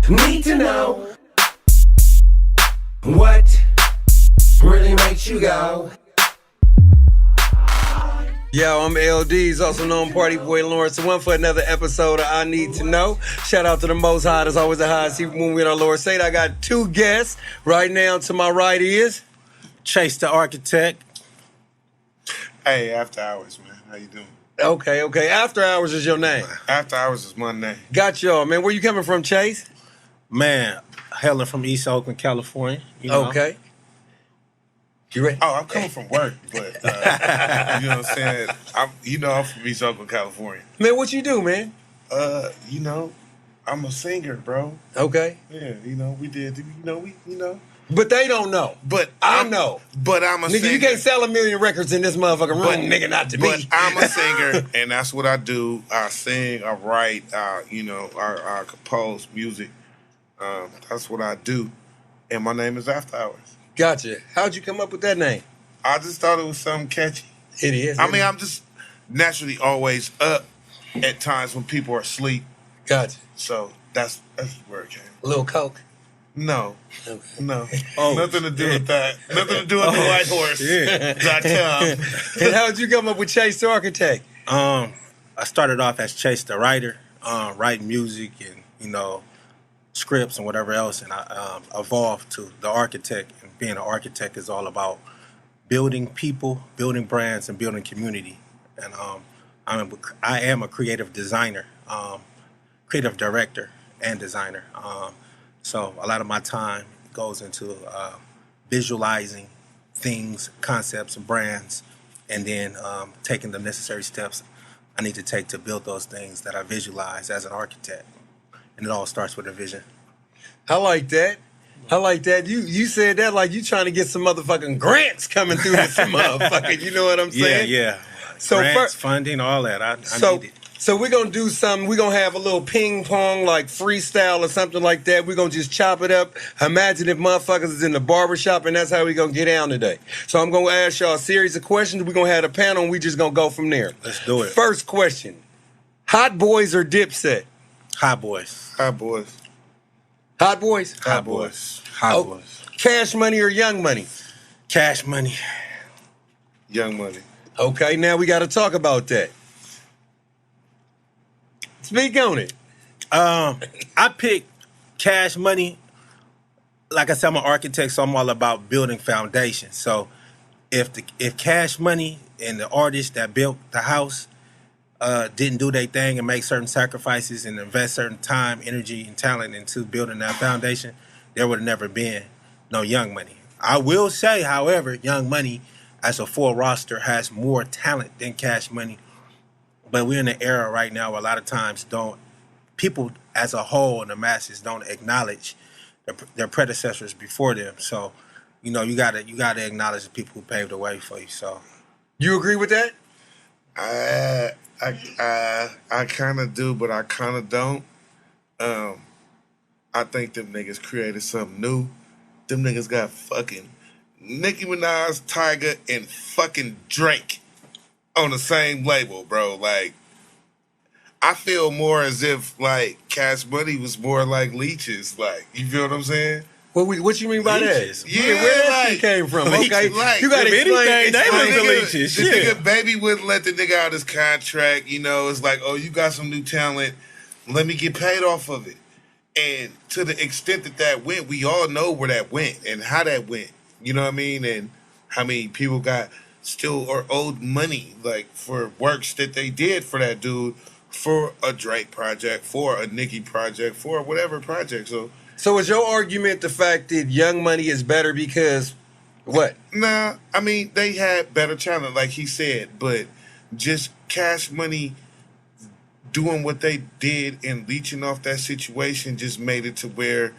Need to know what really makes you go. Yo, I'm LD's, also known Party Boy Lawrence. One for another episode of I Need to Know. Shout out to the Most High. There's always the highest when we in our Lord State. I got two guests right now. To my right is Chase the Architect. Hey, After Hours, man. How you doing? Okay. After Hours is your name. After Hours is my name. Got y'all, man. Where you coming from, Chase? Man, hailing from East Oakland, California. You know. Okay. You ready? Oh, I'm coming from work, but you know what I'm saying? I'm from East Oakland, California. Man, what you do, man? I'm a singer, bro. Okay. Yeah, we did, But they don't know. But I know. But I'm a Nigga, singer. you can't sell 1 million records in this motherfucking room, nigga, not to But me. I'm a singer, and that's what I do. I sing, I write, I compose music. That's what I do. And my name is After Hours. Gotcha. How'd you come up with that name? I just thought it was something catchy. It is. I mean, I'm just naturally always up at times when people are asleep. Gotcha. So that's where it came. A little coke. No. Okay. No. Oh, Nothing to do with that. Nothing to do with the whitehorse.com. And how'd you come up with Chase the Architect? I started off as Chase the Writer, writing music and, scripts and whatever else. And I evolved to the Architect. And being an architect is all about building people, building brands, and building community. And I am a creative designer, creative director and designer. So a lot of my time goes into visualizing things, concepts, and brands, and then taking the necessary steps I need to take to build those things that I visualize as an architect. And it all starts with a vision. I like that. You said that like you trying to get some motherfucking grants coming through this motherfucker. You know what I'm saying? Yeah. So grants, funding, all that. I need it. So we're going to do something. We're going to have a little ping pong, like freestyle or something like that. We're going to just chop it up. Imagine if motherfuckers is in the barbershop, and that's how we're going to get down today. So I'm going to ask y'all a series of questions. We're going to have a panel, and we just going to go from there. Let's do it. First question. Hot Boys or Dipset? Hot Boys. Hot boys. Hot Boys? Hot boys. Hot Oh, Boys. Cash Money or Young Money? Cash Money. Young Money. Okay, now we got to talk about that. Speak on it. I picked Cash Money. Like I said, I'm an architect, so I'm all about building foundations. So if Cash Money and the artists that built the house didn't do their thing and make certain sacrifices and invest certain time, energy, and talent into building that foundation, there would have never been no Young Money. I will say, however, Young Money as a full roster has more talent than Cash Money. But we're in an era right now where a lot of times people as a whole and the masses don't acknowledge their predecessors before them. So, you gotta acknowledge the people who paved the way for you. So, You agree with that? I kind of do, but I kind of don't. I think them niggas created something new. Them niggas got fucking Nicki Minaj, Tyga, and fucking Drake on the same label, bro. Like, I feel more as if, like, Cash Money was more like leeches. Like, you feel what I'm saying? What you mean by Leeches. that? Yeah, Where that like, shit came from? leeches, Okay, like, you got to if explain. anything, they explain- was the leeches. This Yeah. nigga Baby wouldn't let the nigga out his contract. It's like, oh, you got some new talent. Let me get paid off of it. And to the extent that went, we all know where that went and how that went. You know what I mean? And how many people got still or owed money, like, for works that they did for that dude, for a Drake project, for a Nicki project, for whatever project. So is your argument the fact that Young Money is better because what? Nah, I mean, they had better talent, like he said, but just Cash Money doing what they did and leeching off that situation just made it to where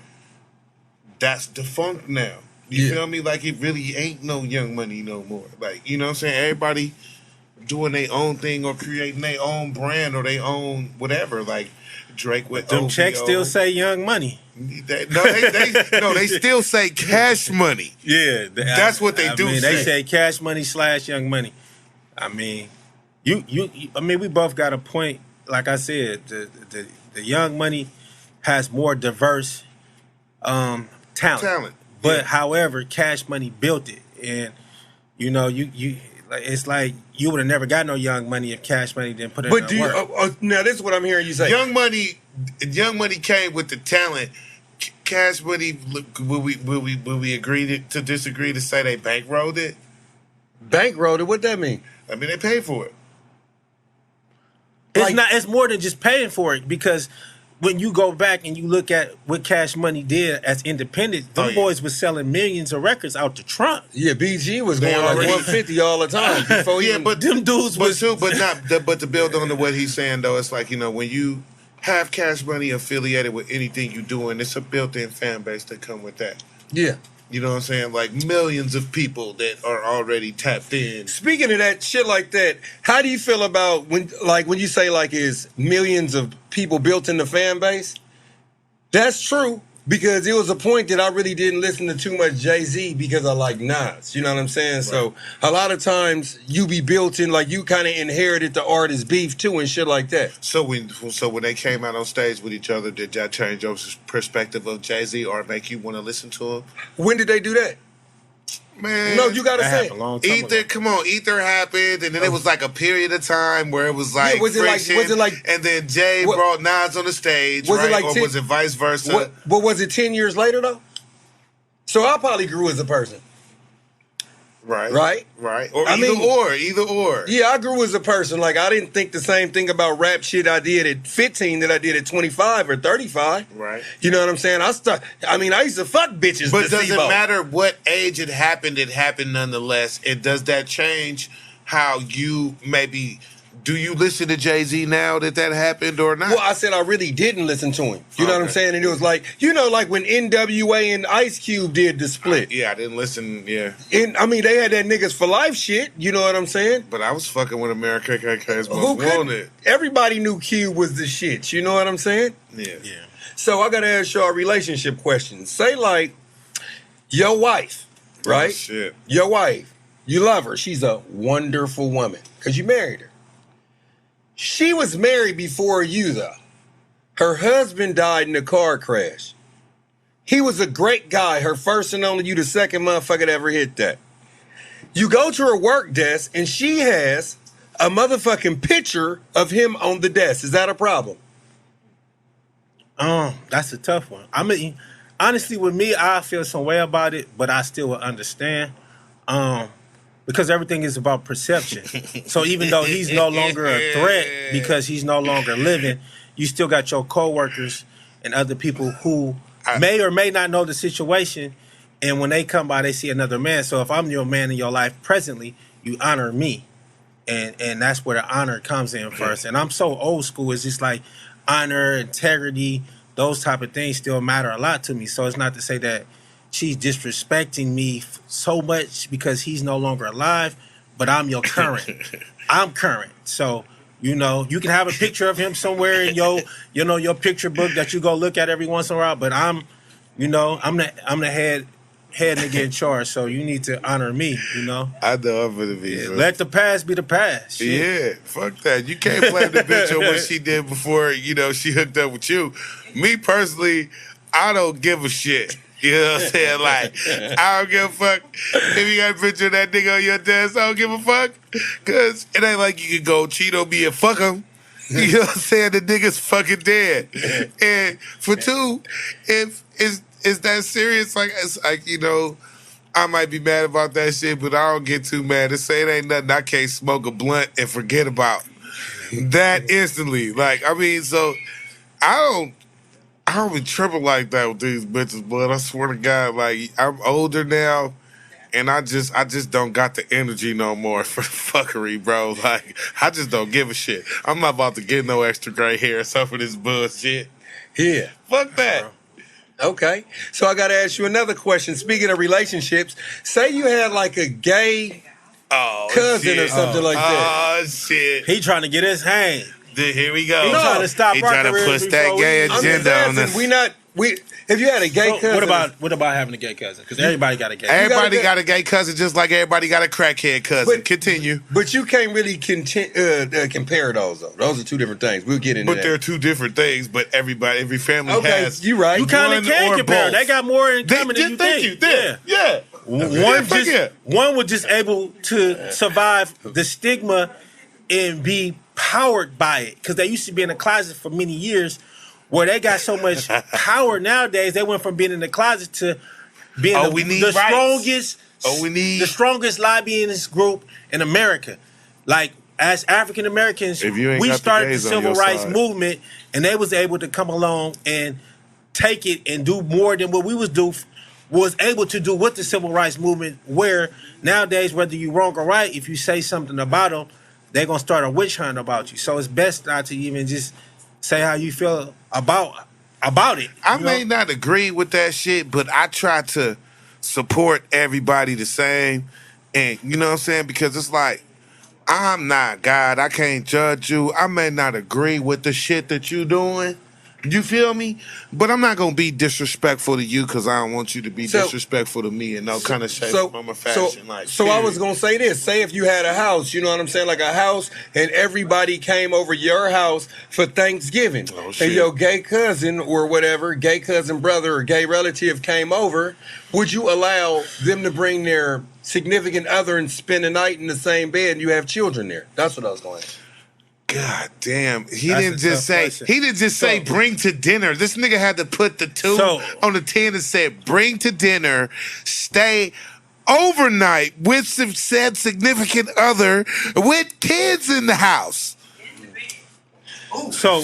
that's defunct now. You feel me? Like, it really ain't no Young Money no more. Like, you know what I'm saying? Everybody doing their own thing or creating their own brand or their own whatever. Like, Drake with Them OVO. checks still say Young Money. They still say Cash Money. Yeah, That's what they do They say. say Cash Money / Young Money. I mean, you. I mean, we both got a point. Like I said, the Young Money has more diverse talent. But however, Cash Money built it, and you know, it's like you would have never got no Young Money if Cash Money didn't put in But that work. now this is what I'm hearing you say. Young Money came with the talent. Cash Money, will we agree to disagree to say they bankrolled it? Bankrolled it? What that mean? I mean, they paid for it. It's like- not. It's more than just paying for it, because when you go back and you look at what Cash Money did as independent, them boys was selling millions of records out the trunk. Yeah, BG was They going like already- 150 all the time. Before Yeah, even, but Them dudes was. but to build on to what he's saying though, it's like, you know, when you have Cash Money affiliated with anything you doing, it's a built-in fan base that come with that. yeah. You know what I'm saying? Like millions of people that are already tapped in. Speaking of that shit like that, how do you feel about when you say like is millions of people built in the fan base? That's true, because it was a point that I really didn't listen to too much Jay-Z because I like Nas. You know what I'm saying? Right. So a lot of times you be built in, like you kind of inherited the artist beef too and shit like that. So when they came out on stage with each other, did that change your perspective of Jay-Z or make you want to listen to him? When did they do that? Man, No, you gotta That say happened a it. long time Ether, ago. come on, Ether happened, and then it was like a period of time where it was like Yeah, was it like- friction, was it like- and then Jay what- brought Nas on the stage, Was it right? like Or 10 was it vice versa? What, but was it 10 years later though? So I probably grew as a person. Right. Or I either mean- or. Yeah, I grew as a person. Like, I didn't think the same thing about rap shit I did at 15 that I did at 25 or 35. Right. You know what I'm saying? I used to fuck bitches. But to doesn't SIBO. matter what age it happened nonetheless. Does that change how you maybe, do you listen to Jay-Z now that happened or not? Well, I said I really didn't listen to him. You know what I'm Okay. saying? And it was like, you know, like when NWA and Ice Cube did the split. Yeah, I didn't listen, yeah. And I mean, they had that niggas for life shit. You know what I'm saying? But I was fucking with America KKK's Who most could? wanted. Everybody knew Cube was the shit. You know what I'm saying? Yeah. So I gotta ask y'all a relationship question. Say like your wife, right? Oh, shit. Your wife, you love her. She's a wonderful woman because you married her. She was married before you though. Her husband died in a car crash. He was a great guy. Her first and only, you the second motherfucker that ever hit that. You go to her work desk and she has a motherfucking picture of him on the desk. Is that a problem? That's a tough one. I mean, honestly, with me, I feel some way about it, but I still will understand. Because everything is about perception. So even though he's no longer a threat because he's no longer living, you still got your coworkers and other people who may or may not know the situation. And when they come by, they see another man. So if I'm your man in your life presently, you honor me. And that's where the honor comes in first. And I'm so old school. It's just like honor, integrity, those type of things still matter a lot to me. So it's not to say that she's disrespecting me so much because he's no longer alive, but I'm your current. I'm current. So, you know, you can have a picture of him somewhere in your picture book that you go look at every once in a while, but I'm the head nigga in charge, so you need to honor me, you know? I know I'm gonna be. Yeah, let the past be the past. Shit. Yeah, fuck that. You can't blame the bitch on what she did before, you know, she hooked up with you. Me personally, I don't give a shit. You know what I'm saying? Like, I don't give a fuck if you got a picture of that nigga on your desk. I don't give a fuck. Because it ain't like you can go cheat on me and fuck him. You know what I'm saying? The nigga's fucking dead. And for two, if it's that serious, like, it's like, you know, I might be mad about that shit, but I don't get too mad. To say it ain't nothing I can't smoke a blunt and forget about that instantly. Like, I mean, so I don't be tripping like that with these bitches, but I swear to God, like, I'm older now, and I just don't got the energy no more for fuckery, bro. Like, I just don't give a shit. I'm not about to get no extra gray hair or some of this bullshit. Yeah. Fuck that. Okay. So I got to ask you another question. Speaking of relationships, say you had like a gay cousin or something like that. Oh, shit. He trying to get his hang. Here we go. He trying to stop He trying to Rocker push Ridge that before gay we- I'm just agenda on asking, us. if you had a gay So cousin, what about having a gay cousin? Because everybody got a gay. Everybody gotta got a gay cousin, just like everybody got a crackhead cousin. But- Continue. but you can't really compare those though. Those are two different things. We'll get into But they're that. two different things. But every family Okay, has. you right. You kind one of can or compare. both. They got more in They- common than you thank think. you. Yeah. Yeah. One was just able to survive the stigma and be powered by it because they used to be in the closet for many years, where they got so much power nowadays. They went from being in the closet to being Oh, we need the rights. strongest. We need the strongest lobbyist group in America. Like as African Americans, If you ain't we got the started the gays on civil your rights side. movement, and they was able to come along and take it and do more than what we was able to do with the civil rights movement. Where nowadays, whether you wrong or right, if you say something about them, they're gonna start a witch hunt about you. So it's best not to even just say how you feel about it. I you may know? not agree with that shit, but I try to support everybody the same. And you know what I'm saying? Because it's like, I'm not God. I can't judge you. I may not agree with the shit that you doing. You feel me? But I'm not gonna be disrespectful to you because I don't want you to be So- disrespectful to me in no kind of shape, form, or fashion. So I was gonna say this. Say if you had a house, you know what I'm saying, like a house, and everybody came over your house for Thanksgiving, Oh, shit. and your gay cousin or whatever, gay cousin brother or gay relative came over, would you allow them to bring their significant other and spend the night in the same bed, and you have children there? That's what I was going to ask. God damn. He That's didn't a just tough say question. he didn't just say So- bring to dinner. This nigga had to put the two So- on the 10 and said bring to dinner, stay overnight with some said significant other with kids in the house. So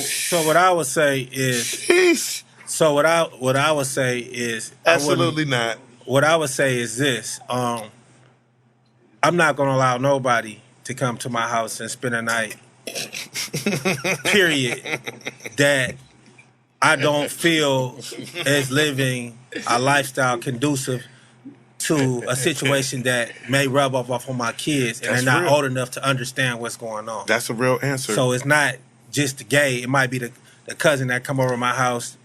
what I would say is. Sheesh. So what I would say is Absolutely not. What I would say is this: I'm not gonna allow nobody to come to my house and spend a night. Period. That I don't feel is living a lifestyle conducive to a situation that may rub off on my kids, and That's they're not real. old enough to understand what's going on. That's a real answer. So it's not just the gay. It might be the cousin that come over to my house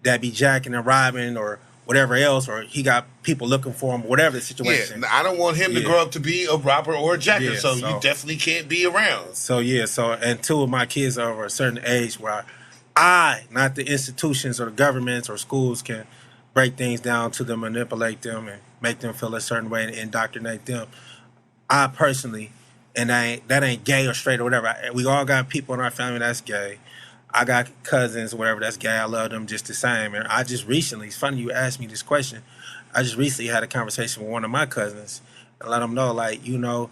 that be jacking and robbing or whatever else, or he got people looking for him, whatever the situation. I don't want him to Yeah. grow up to be a robber or a jacker, Yeah, so you so- definitely can't be around. And two of my kids are over a certain age where I, not the institutions or the governments or schools, can break things down to them, manipulate them, and make them feel a certain way and indoctrinate them. I personally, and that ain't gay or straight or whatever. We all got people in our family that's gay. I got cousins, whatever, that's gay. I love them just the same. And I just recently, it's funny you asked me this question. I just recently had a conversation with one of my cousins and let them know, like, you know,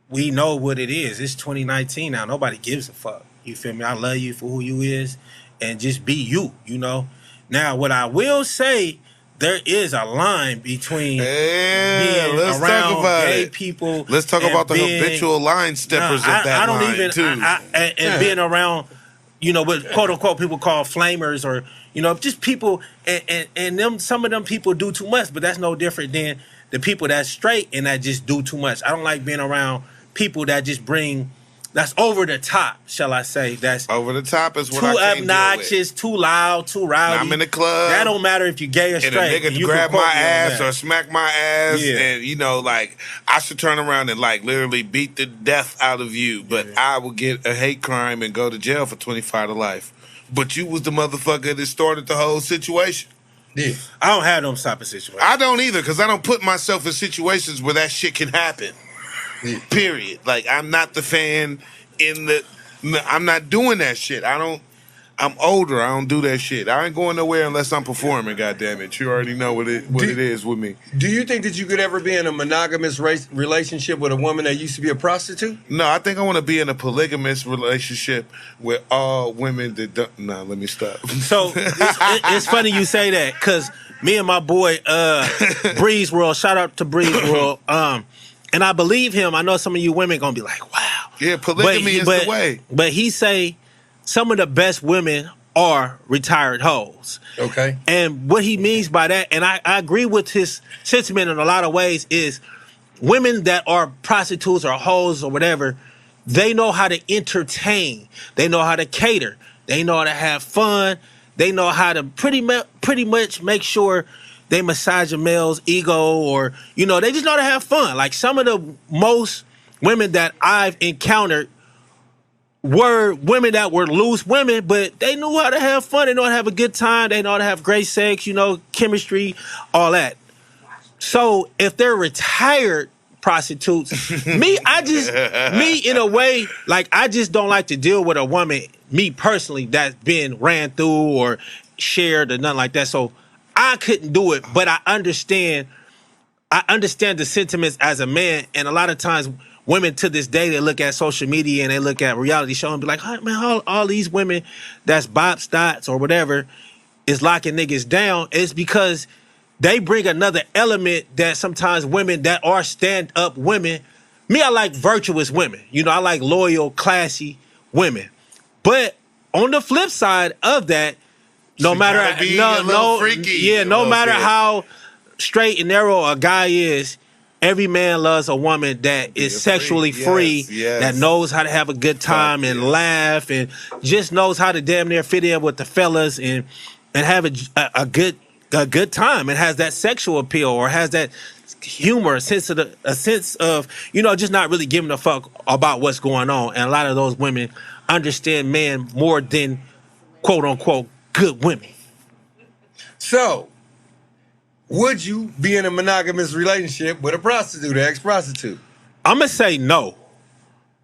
we know what it is. It's 2019 now. Nobody gives a fuck. You feel me? I love you for who you is and just be you, you know? Now, what I will say, there is a line between Yeah, being let's around talk about gay it. people. Let's talk and about the being- habitual line steppers No, of that I don't line, even, too. and being around, you know, what quote unquote people call flamers, or, you know, just people, and them, some of them people do too much, but that's no different than the people that's straight and that just do too much. I don't like being around people that just bring, that's over the top, shall I say, that's Over the top is what too I can't deal with. obnoxious, too loud, too rowdy. I'm in the club. That don't matter if you're gay or And a straight. nigga You grab can quote my me on ass that. or smack my ass, Yeah. and you know, like I should turn around and like literally beat the death out of you, but I will get a hate crime and go to jail for 25 to life. But you was the motherfucker that started the whole situation. Yeah. I don't have them type of situations. I don't either, because I don't put myself in situations where that shit can happen. Period. Like I'm not the fan in the. I'm not doing that shit. I'm older. I don't do that shit. I ain't going nowhere unless I'm performing. God damn it! You already know what it is with me. Do you think that you could ever be in a monogamous relationship with a woman that used to be a prostitute? No, I think I want to be in a polygamous relationship with all women that don't. Nah, let me stop. So it's funny you say that, because me and my boy Breeze World, shout out to Breeze World, and I believe him. I know some of you women gonna be like, wow. Yeah, polygamy is the way. But he say some of the best women are retired hoes. Okay. And what he means by that, and I agree with his sentiment in a lot of ways, is women that are prostitutes or hoes or whatever, they know how to entertain. They know how to cater. They know how to have fun. they know how to pretty much make sure they massage a male's ego, or they just know how to have fun. Like some of the most women that I've encountered were women that were loose women, but they knew how to have fun. They know how to have a good time. They know how to have great sex, chemistry, all that. So if they're retired prostitutes, me in a way, like I just don't like to deal with a woman, me personally, that's been ran through or shared or nothing like that. So I couldn't do it, but I understand the sentiments as a man, and a lot of times women to this day, they look at social media and they look at reality show and be like, oh, man, all these women that's bop stots or whatever is locking niggas down. It's because they bring another element that sometimes women that are stand-up women, me, I like virtuous women. I like loyal, classy women. But on the flip side of that, no matter how straight and narrow a guy is, every man loves a woman that is sexually free, that knows how to have a good time and laugh, and just knows how to damn near fit in with the fellas and have a good time, and has that sexual appeal or has that humor, a sense of just not really giving a fuck about what's going on. And a lot of those women understand men more than quote unquote good women. So, would you be in a monogamous relationship with a prostitute, an ex-prostitute? I'm going to say no,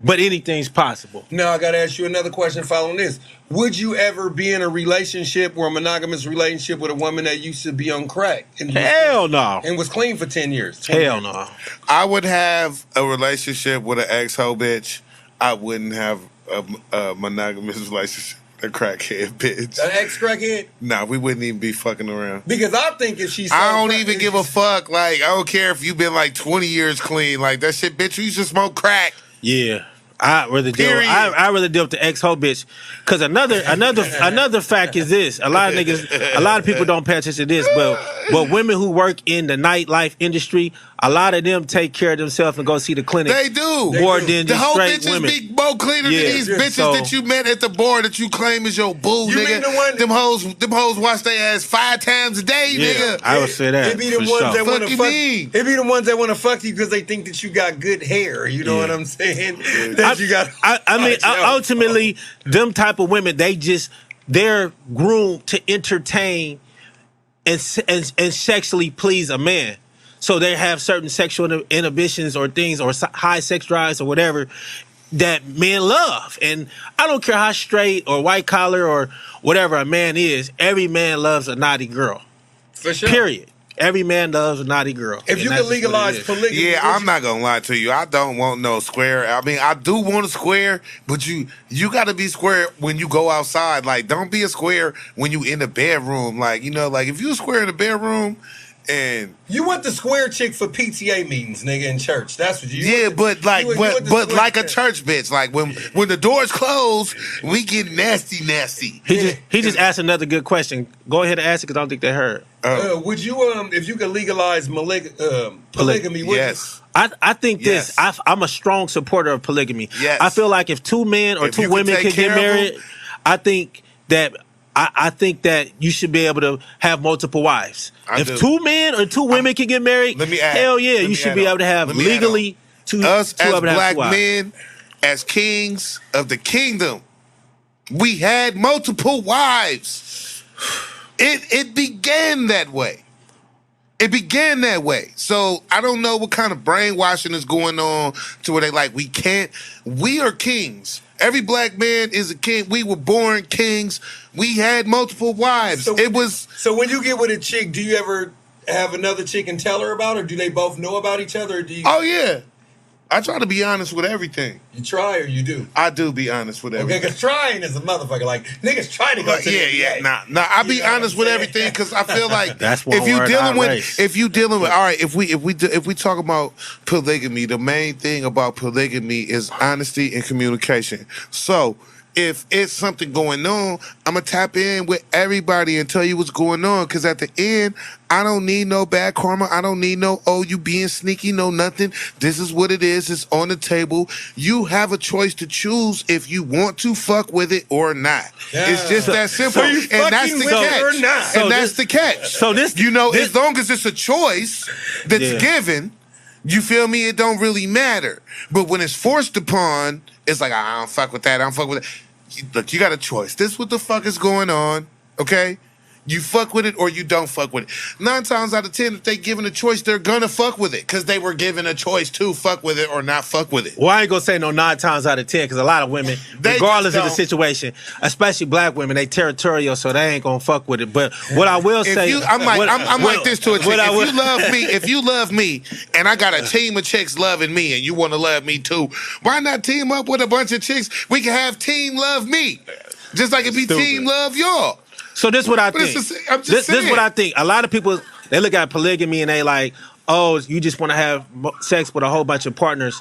but anything's possible. Now, I got to ask you another question following this. Would you ever be in a relationship or a monogamous relationship with a woman that used to be on crack? Hell no. And was clean for 10 years? Hell no. I would have a relationship with an ex-ho bitch. I wouldn't have a monogamous relationship with a crackhead bitch. An ex-crackhead? Nah, we wouldn't even be fucking around. Because I think if she's... I don't even give a fuck. Like, I don't care if you've been like 20 years clean. Like, that shit, bitch, you used to smoke crack. Yeah. I'd rather deal with the ex-ho bitch. Because another fact is this. A lot of people don't pay attention to this, but women who work in the nightlife industry, a lot of them take care of themselves and go see the clinic. They do. More than the whole straight bitches women. be more cleaner than these bitches that you met at the bar that you claim is your boo, You nigga. mean the one- Them hoes wash their ass 5 times a day, nigga. I would say that. It be the for ones sure. that want to Fuck you fuck. mean? It be the ones that want to fuck you because they think that you got good hair. You know what I'm saying? That you got. I mean, ultimately, them type of women, they're groomed to entertain and sexually please a man. So they have certain sexual inhibitions or things or high sex drives or whatever that men love. And I don't care how straight or white collar or whatever a man is, every man loves a naughty girl. For sure. Period. Every man loves a naughty girl. If you could legalize polygamy, Yeah, I'm not gonna lie to you. I don't want no square. I mean, I do want a square, but you got to be square when you go outside. Like, don't be a square when you in the bedroom. Like, like if you a square in the bedroom, and you want the square chick for PTA meetings, nigga, in church. That's what you. yeah, want but like, you want the but square like a chick. church bitch. Like when the doors close, we get nasty. He just asked another good question. Go ahead and ask it because I don't think they heard. Would you, if you could legalize polygamy? Would Yes. I think this. Yes. I'm a strong supporter of polygamy. Yes. I feel like if two men or If two you can women take can get care of married, them. I think that you should be able to have multiple wives. If do. two men or two women can get married, Let me add- hell yeah, let you me should add be on. able to have Let me add legally two. Us two as of them have black two wives. men, as kings of the kingdom, we had multiple wives. It began that way. It began that way. So I don't know what kind of brainwashing is going on to where they like, we can't. We are kings. Every black man is a king. We were born kings. We had multiple wives. So- It was. So when you get with a chick, do you ever have another chick and tell her about it, or do they both know about each other? Or do you, Oh yeah. I try to be honest with everything. you try or you do? I do be honest with Okay, everything. because trying is a motherfucker. Like, niggas try to go But to the yeah, NBA. nah. I be You know what honest I'm with saying? everything because I feel like That's one if you word dealing I with, race. all right, if we talk about polygamy, the main thing about polygamy is honesty and communication. So if it's something going on, I'm going to tap in with everybody and tell you what's going on. Because at the end, I don't need no bad karma. I don't need no, oh, you being sneaky, no nothing. This is what it is. It's on the table. You have a choice to choose if you want to fuck with it or not. Yeah. It's just that simple. So you And that's fucking the with it catch. or not? So And that's this- the catch. so this- you know, this- as long as it's a choice that's Yeah. given, you feel me? It don't really matter. But when it's forced upon, it's like, I don't fuck with that. I don't fuck with it. Look, you got a choice. This is what the fuck is going on, okay? You fuck with it or you don't fuck with it. 9 times out of 10, if they given a choice, they're gonna fuck with it because they were given a choice to fuck with it or not fuck with it. Well, I ain't gonna say no 9 times out of 10 because a lot of women, They regardless just of the don't. situation, especially black women, they territorial, so they ain't gonna fuck with it. But what I will If say, you, I'm like this to a chick. what I will- If you love me, and I got a team of chicks loving me, and you want to love me too, why not team up with a bunch of chicks? We can have team love me, just like it be Stupid. team love y'all. So this is what I But think. it's just- I'm just this is saying. what I think. A lot of people, they look at polygamy and they like, oh, you just want to have sex with a whole bunch of partners.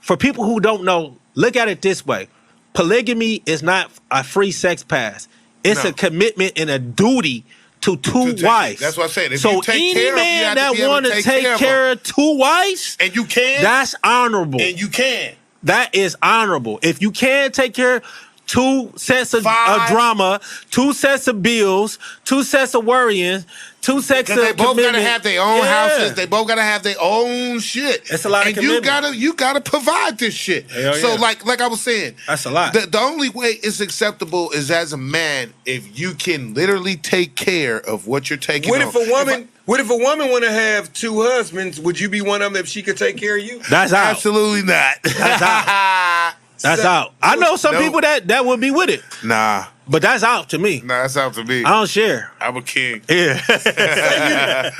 For people who don't know, look at it this way: polygamy is not a free sex pass. It's No. a commitment and a duty to two take- wives. that's what I said. If So you take any care of 'em, you man have to that be able want to to take take care of care of 2 wives, And you can, that's honorable. and you can. That is honorable. If you can take care of 2 sets of 5. drama, 2 sets of bills, 2 sets of worrying, 2 sets Because of they both gotta commitment. have their own Yeah. houses. They both gotta have their own shit. It's a lot of and you commitment. gotta provide this shit. Hell So yeah. like I was saying, That's a lot. The only way it's acceptable is as a man if you can literally take care of what you're taking. What on. if a woman? What if a woman want to have 2 husbands? Would you be one of them if she could take care of you? That's out. Absolutely not. That's out. That's out. I know some No. people that would be with it, Nah, but that's out to me. that's out to me. I don't share. I'm a king. Yeah.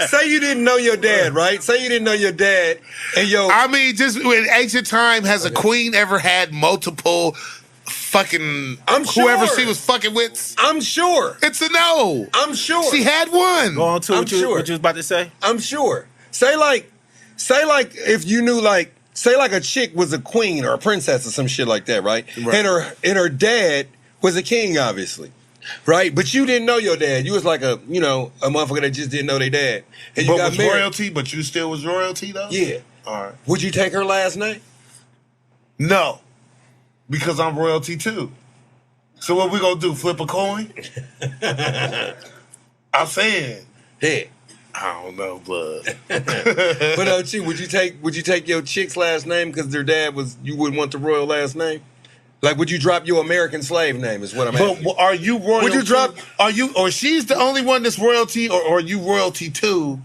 Say you didn't know your dad, right? Say you didn't know your dad, and I mean, just in ancient time, has a queen ever had multiple fucking I'm whoever sure. she was fucking with? I'm sure. It's a no. I'm sure. She had one. Go on to I'm what you, sure. what you was about to say. I'm sure. Say like if you knew like say like a chick was a queen or a princess or some shit like that, right? Right. And her dad was a king, obviously. Right? But you didn't know your dad. You was like a motherfucker that just didn't know their dad. And you But got was married. royalty, but you still was royalty though? Yeah. All right. Would you take her last name? No. Because I'm royalty too. So what we gonna do? Flip a coin? I'm saying. Yeah. I don't know, blood. But would you take your chick's last name because their dad you wouldn't want the royal last name? Like, would you drop your American slave name? Is what I'm asking. But are you royalty? Would you drop- Are you, or she's the only one that's royalty, or are you royalty too?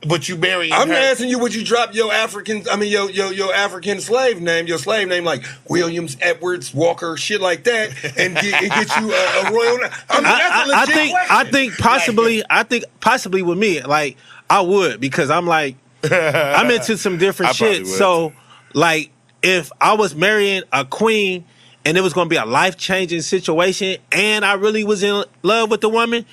But you marry. I'm her? asking you, would you drop your your African slave name, like Williams, Edwards, Walker, shit like that, and get you a royal name? I mean, that's a legit question. I think possibly with me, like I would, because I'm like I'm into some different I probably shit. would. So like if I was marrying a queen and it was gonna be a life-changing situation and I really was in love with the woman,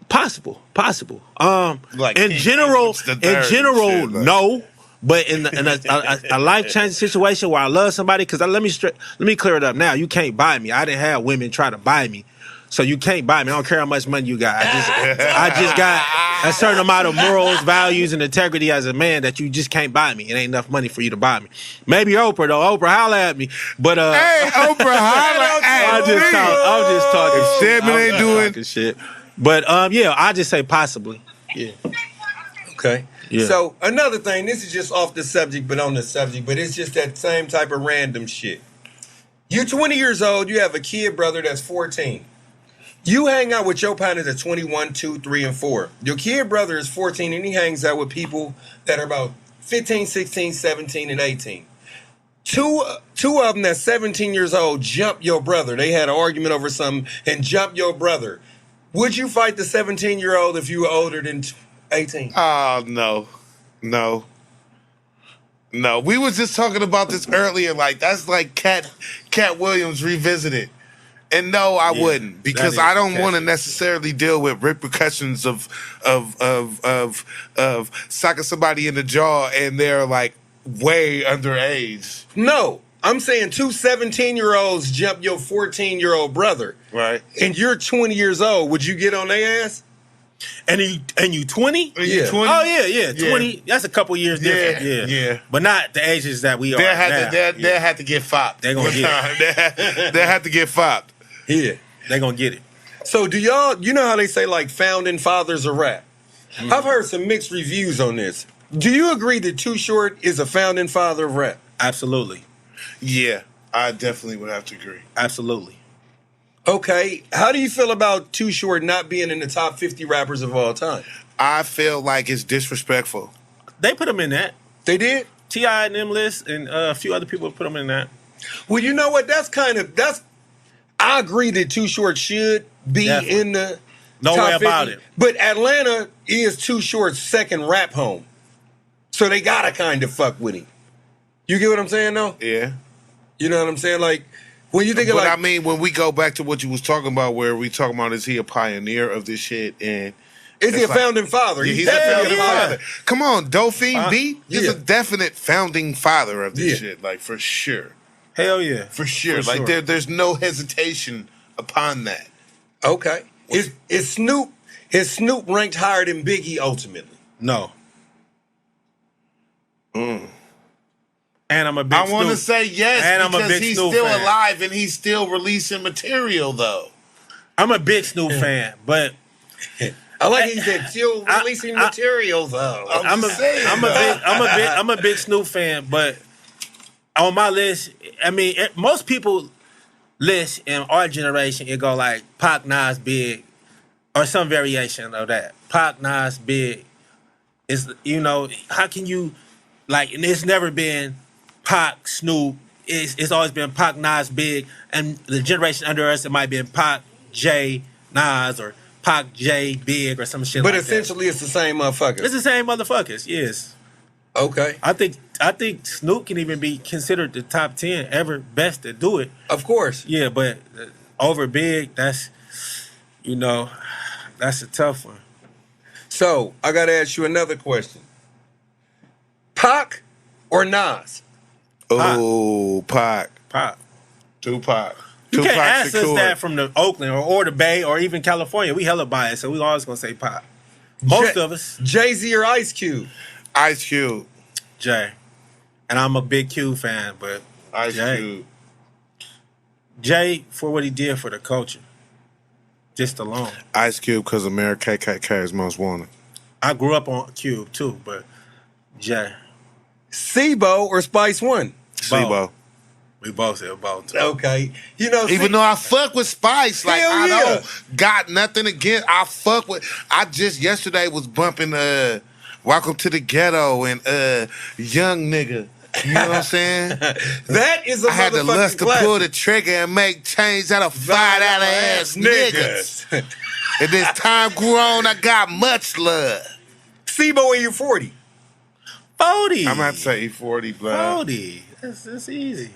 possible. Like in King general, Edwards the Third and shit, like- no. But in a life changing situation where I love somebody, because let me clear it up now. You can't buy me. I didn't have women try to buy me, so you can't buy me. I don't care how much money you got. I just got a certain amount of morals, values, and integrity as a man that you just can't buy me. It ain't enough money for you to buy me. Maybe Oprah though. Oprah, holla at me. But Hey, Oprah, holla. Hey, I'm just talking. If Stedman I'm ain't just doing- talking shit. But yeah, I just say possibly. Yeah. Okay. Yeah. So another thing, this is just off the subject, but on the subject, but it's just that same type of random shit. You're 20 years old, you have a kid brother that's 14. You hang out with your partners at 21, 2, 3, and 4. Your kid brother is 14 and he hangs out with people that are about 15, 16, 17, and 18. Two of them that's 17 years old jump your brother. They had an argument over something and jump your brother. Would you fight the 17-year-old if you were older than 18? Oh no. We was just talking about this earlier. Like that's like Cat Williams revisited. And no, I wouldn't, because that is I don't Cat. want to necessarily deal with repercussions of socking somebody in the jaw and they're like way underage. No, I'm saying two 17-year-olds jump your 14-year-old brother. Right. And you're 20 years old. Would you get on their ass? And you 20? Yeah. 20? Oh yeah. 20. That's a couple years different. Yeah, yeah. But not the ages that we are now. They'll have to get fopped. They gonna get it. They'll have to get fopped. Yeah. They gonna get it. So do y'all, you know how they say like founding fathers of rap? I've heard some mixed reviews on this. Do you agree that Too Short is a founding father of rap? Absolutely. Yeah, I definitely would have to agree. Absolutely. Okay. How do you feel about Too Short not being in the top 50 rappers of all time? I feel like it's disrespectful. They put him in that. They did? T.I. and them list, and a few other people put him in that. Well, you know what? I agree that Too Short should be Definitely. in the No top way 50, about it. But Atlanta is Too Short's second rap home. So they gotta kind of fuck with him. You get what I'm saying, though? Yeah. You know what I'm saying? Like, when you think of But like... I mean, when we go back to what you was talking about, where we talking about is he a pioneer of this shit, and is he a it's like- founding father? yeah, he's Hell a founding yeah. father. Come on, Dolphine B is yeah. a definite founding father of this Yeah. shit, like for sure, Hell yeah. for sure. For Like sure. there's no hesitation upon that. Okay. Is Snoop ranked higher than Biggie ultimately? No. And I'm a big I want to Snoop. say yes And I'm a because big he's Snoop still fan. alive and he's still releasing material though. I'm a big Snoop fan, but I like he said still I- releasing I- material though. I'm a big Snoop fan, but on my list, I mean, most people list in our generation, it go like Pac, Nas, Big, or some variation of that. Pac, Nas, Big. Is how can you like? And it's never been Pac, Snoop. It's always been Pac, Nas, Big, and the generation under us, it might be Pac, J, Nas, or Pac, J, Big, or some shit. But like essentially it's the same motherfucker. that. It's the same motherfuckers. Yes. Okay. I think Snoop can even be considered the top 10 ever best to do it. Of course. Yeah, but over Big, that's a tough one. So I gotta ask you another question. Pac or Nas? Oh, Pac, Pop. Tupac. You can't Tupac ask us Shakur. that from the Oakland or the Bay or even California. We hella biased, so we always gonna say Pop. Most of us, Jay-Z or Ice Cube? Ice Cube. Jay. And I'm a big Q fan, but Ice Jay. Cube. Jay for what he did for the culture. Just alone. Ice Cube because America KKK is most wanted. I grew up on Cube too, but Jay. Sibo or Spice One? Sibo. We both said both. Too. Okay. You know, Even though I fuck with Spice, like Hell I yeah. don't got nothing against. I fuck with. I just yesterday was bumping "Welcome to the Ghetto" and "Young Nigga." You know what I'm saying? that is a I had the motherfucking lust to classic. pull the trigger and make change out of $5 ass niggas. And as time grew on, I got much love. Sibo and you 40. 40. I'm about to say 40, but 40. That's easy.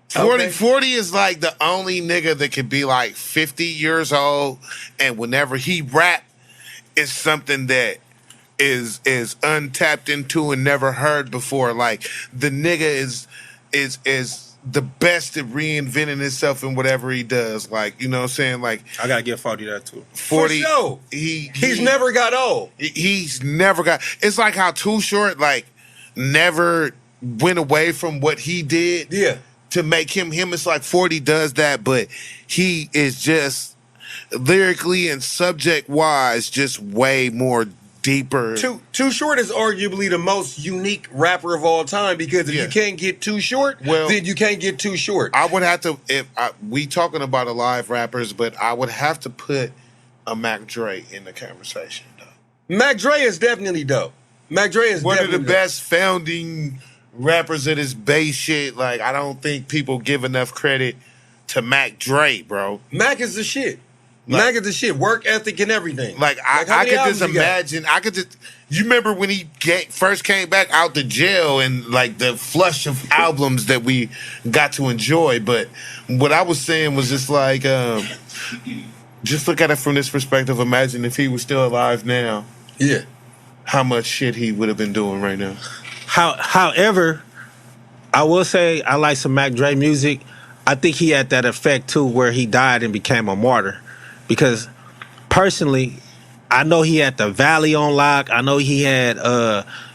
40, Okay. 40 is like the only nigga that could be like 50 years old, and whenever he rap, it's something that is untapped into and never heard before. Like the nigga is the best at reinventing himself in whatever he does. Like, you know what I'm saying? Like I gotta give 40 that too. 40, For sure. He's never got old. he's never got. It's like how Too Short like never went away from what he did. Yeah. To make him. It's like 40 does that, but he is just lyrically and subject wise just way more deeper. Too Short is arguably the most unique rapper of all time because if Yeah. you can't get Too Short, Well, then you can't get Too Short. I would have to, we talking about alive rappers, but I would have to put a Mac Dre in the conversation though. Mac Dre is definitely dope. Mac Dre is One of the definitely dope. best founding rappers of this bass shit. Like, I don't think people give enough credit to Mac Dre, bro. Mac is the shit. Like- Mac is the shit. Work ethic and everything. Like, how I many could albums just he got? imagine. I could just. You remember when he first came back out the jail and like the flush of albums that we got to enjoy. But what I was saying was just like, just look at it from this perspective. Imagine if he was still alive now, Yeah. how much shit he would have been doing right now. However, I will say I like some Mac Dre music. I think he had that effect too, where he died and became a martyr. Because personally, I know he had the Valley on lock. I know he had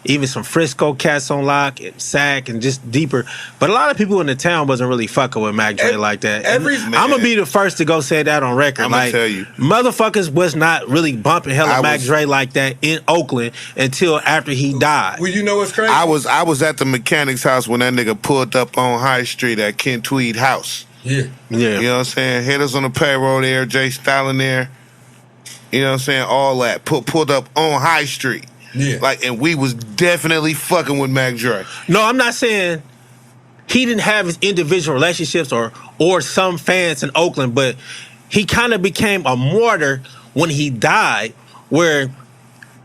even some Frisco cats on lock, and Sack, and just deeper. But a lot of people in the town wasn't really fucking with Mac Dre like that. I'm gonna be the first to go say that on record. I'm gonna tell you, motherfuckers was not really bumping hella Mac Dre like that in Oakland until after he died. Well, you know what's crazy? I was at the mechanic's house when that nigga pulled up on High Street at Ken Tweed house. Yeah. You know what I'm saying? Hit us on the payroll there, Jay Stalin there. You know what I'm saying? All that. Pulled up on High Street. Yeah. Like, and we was definitely fucking with Mac Dre. No, I'm not saying he didn't have his individual relationships or some fans in Oakland, but he kind of became a martyr when he died, where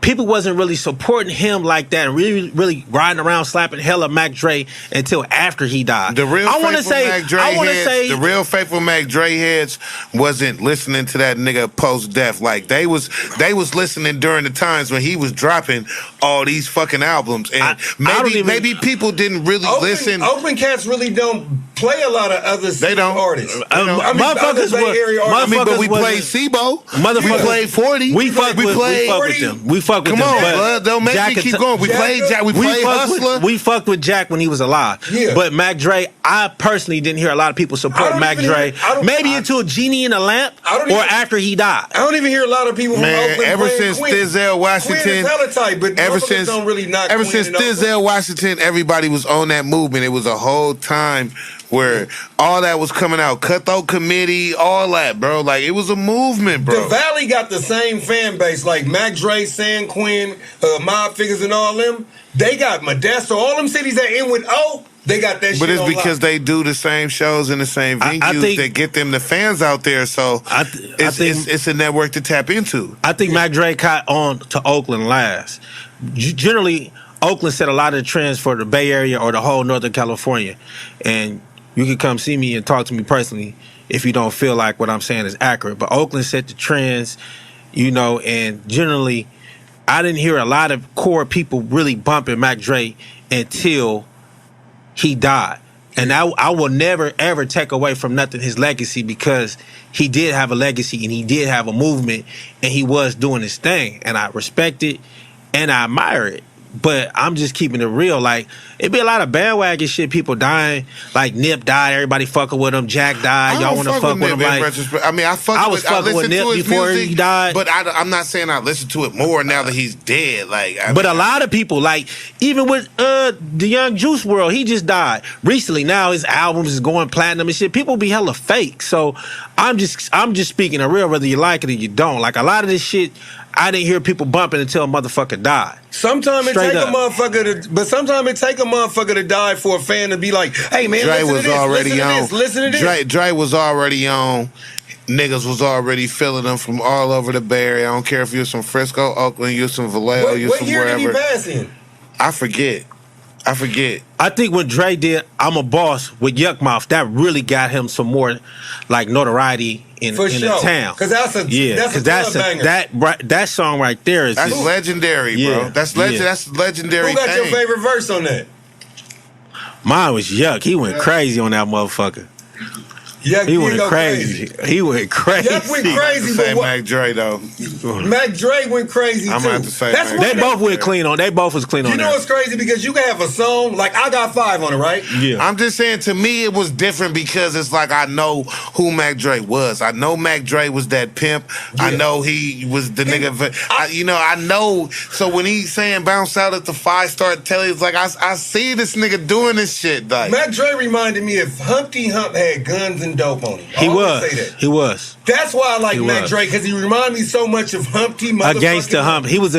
people wasn't really supporting him like that and really riding around slapping hella Mac Dre until after he died. The real faithful Mac Dre heads wasn't listening to that nigga post death. Like they was listening during the times when he was dropping all these fucking albums, and maybe people didn't really listen. Oakland cats really don't play a lot of other artists. Motherfuckers but we played Sibo. We played 40. We fuck with them. We fuck with Come them. on, bud. Don't make me keep going. We played Jack. We played Hustler. We fucked with Jack when he was alive. Yeah. But Mac Dre, I personally didn't hear a lot of people support Mac Dre. Maybe until Genie in a Lamp or after he died. I don't even hear a lot of people from Oakland ever since Denzel Washington. Quinn is hella tight, but ever since Denzel Washington, everybody was on that movement. It was a whole time where all that was coming out. Cutthroat Committee, all that, bro. Like, it was a movement, bro. The Valley got the same fan base, like Mac Dre, San Quinn, Mob Figures, and all them. They got Modesto, all them cities that end with O, they got that shit. But it's because they do the same shows in the same venues that get them the fans out there. So it's a network to tap into. I think Mac Dre caught on to Oakland last. Generally, Oakland set a lot of the trends for the Bay Area or the whole Northern California. And you can come see me and talk to me personally if you don't feel like what I'm saying is accurate. But Oakland set the trends, and generally, I didn't hear a lot of core people really bumping Mac Dre until he died. And I will never, ever take away from nothing his legacy, because he did have a legacy and he did have a movement and he was doing his thing. And I respect it and I admire it. But I'm just keeping it real. Like, it'd be a lot of bandwagon shit, people dying. Like, Nip died, everybody fucking with him. Jack died, y'all want to fuck with him. Like, I was fucking with Nip before he died. But I'm not saying I listen to it more now that he's dead. But a lot of people, like, even with the Young Juice World, he just died recently. Now his albums is going platinum and shit. People be hella fake. So I'm just speaking it real, whether you like it or you don't. Like, a lot of this shit, I didn't hear people bumping until a motherfucker died. Sometimes it take a motherfucker to die for a fan to be like, hey man, Dre was already on. Listen to this. Dre was already on. Niggas was already feeling them from all over the Bay Area. I don't care if you're from Frisco, Oakland, you're from Vallejo, you're from wherever. What year did he pass in? I forget. I think when Dre did "I'm a Boss" with Yuck Mouth, that really got him some more like notoriety in the town. Because that's that song right there is legendary, bro. That's legendary. Who got your favorite verse on that? Mine was Yuck. He went crazy on that motherfucker. Yuck, he went crazy. He went crazy. Yuck went crazy. Say Mac Dre though. Mac Dre went crazy too. I'm about to say they both went clean on. They both was clean on. You know what's crazy? Because you can have a song like I Got 5 on it, right? Yeah. I'm just saying, to me it was different because it's like I know who Mac Dre was. I know Mac Dre was that pimp. Yeah. I know he was the nigga. I know. So when he's saying bounce out at the 5-star telly, it's like I see this nigga doing this shit. Like Mac Dre reminded me if Humpty Hump had guns and dope on him. He was. That's why I like Mac Dre, because he reminded me so much of Humpty. Against the Hump. He was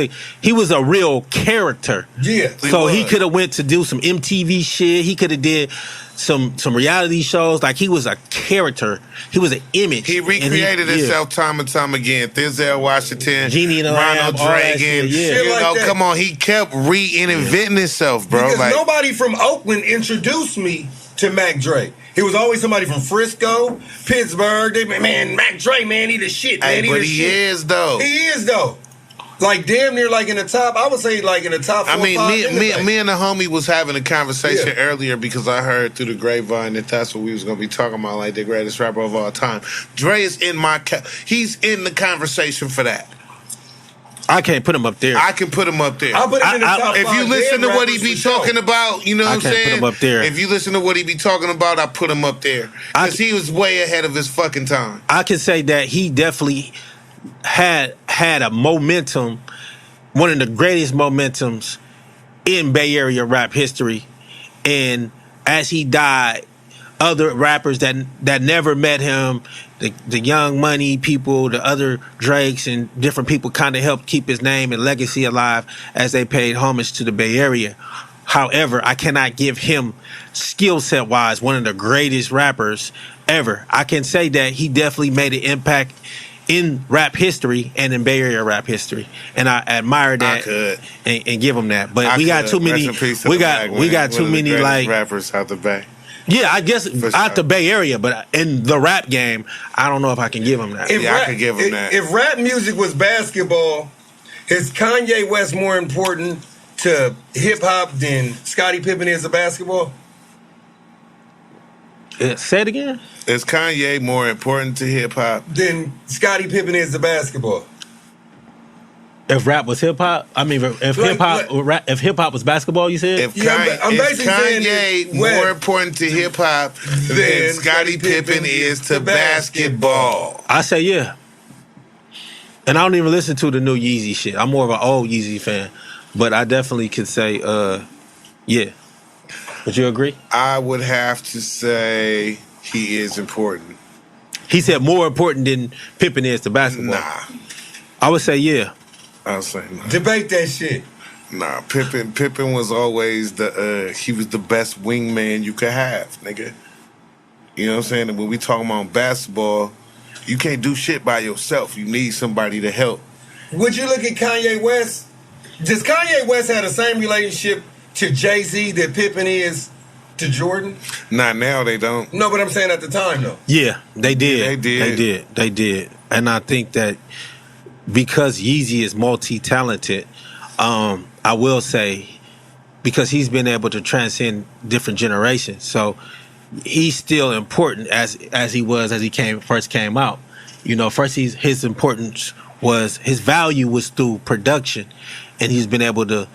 a real character. Yeah. So he could have went to do some MTV shit. He could have did some reality shows. Like, he was a character. He was an image. He recreated himself time and time again. Denzel Washington, Genie in a Lamp, Ronald Reagan. Come on. He kept reinventing himself, bro. Because nobody from Oakland introduced me to Mac Dre. It was always somebody from Frisco, Pittsburgh. Man, Mac Dre, man, he the shit, man. He is, though. He is, though. Like damn near like in the top. I would say like in the top 4 I mean, or 5 me and the homie was having a conversation Yeah. earlier because I heard through the grapevine that that's what we was gonna be talking about, like the greatest rapper of all time. Dre is in he's in the conversation for that. I can't put him up there. I can put him up there. I'll put him in the top If 5 you listen to dead what he rappers be for sure. talking about, you know what I'm can't put saying? him up there. If you listen to what he be talking about, I put him up there because he was way ahead of his fucking time. I can say that he definitely had a momentum, one of the greatest momentums in Bay Area rap history. And as he died, other rappers that never met him, the Young Money people, the other Drakes and different people kind of helped keep his name and legacy alive as they paid homage to the Bay Area. However, I cannot give him skill set wise one of the greatest rappers ever. I can say that he definitely made an impact in rap history and in Bay Area rap history, and I admire that and give him that. But we got too many. We got too many like rappers out the Bay. Yeah, I guess For out sure. the Bay Area, but in the rap game, I don't know if I can give him that. I could give him that. If rap music was basketball, is Kanye West more important to hip hop than Scottie Pippen is to basketball? Say it again. Is Kanye more important to hip hop? Then Scottie Pippen is to basketball. If rap was hip hop, I mean, if hip hop was basketball, you said. If Yeah, Kanye, I'm is basically saying Kanye that more West- important to hip hop than Scottie Pippen is to basketball? I say yeah. And I don't even listen to the new Yeezy shit. I'm more of an old Yeezy fan, but I definitely could say yeah. Would you agree? I would have to say he is important. He said more important than Pippen is to basketball. Nah, I would say yeah. I'll say no. Debate that shit. Nah, Pippen was always he was the best wingman you could have, nigga. You know what I'm saying? And when we talking about basketball, you can't do shit by yourself. You need somebody to help. Would you look at Kanye West? Does Kanye West have the same relationship to Jay-Z that Pippen is to Jordan? Not now, they don't. No, but I'm saying at the time though. Yeah, they did. Yeah, They did. And I think that because Yeezy is multi-talented, I will say, because he's been able to transcend different generations. So he's still important as he first came out. You know, first his importance was, his value was through production, and he's been able to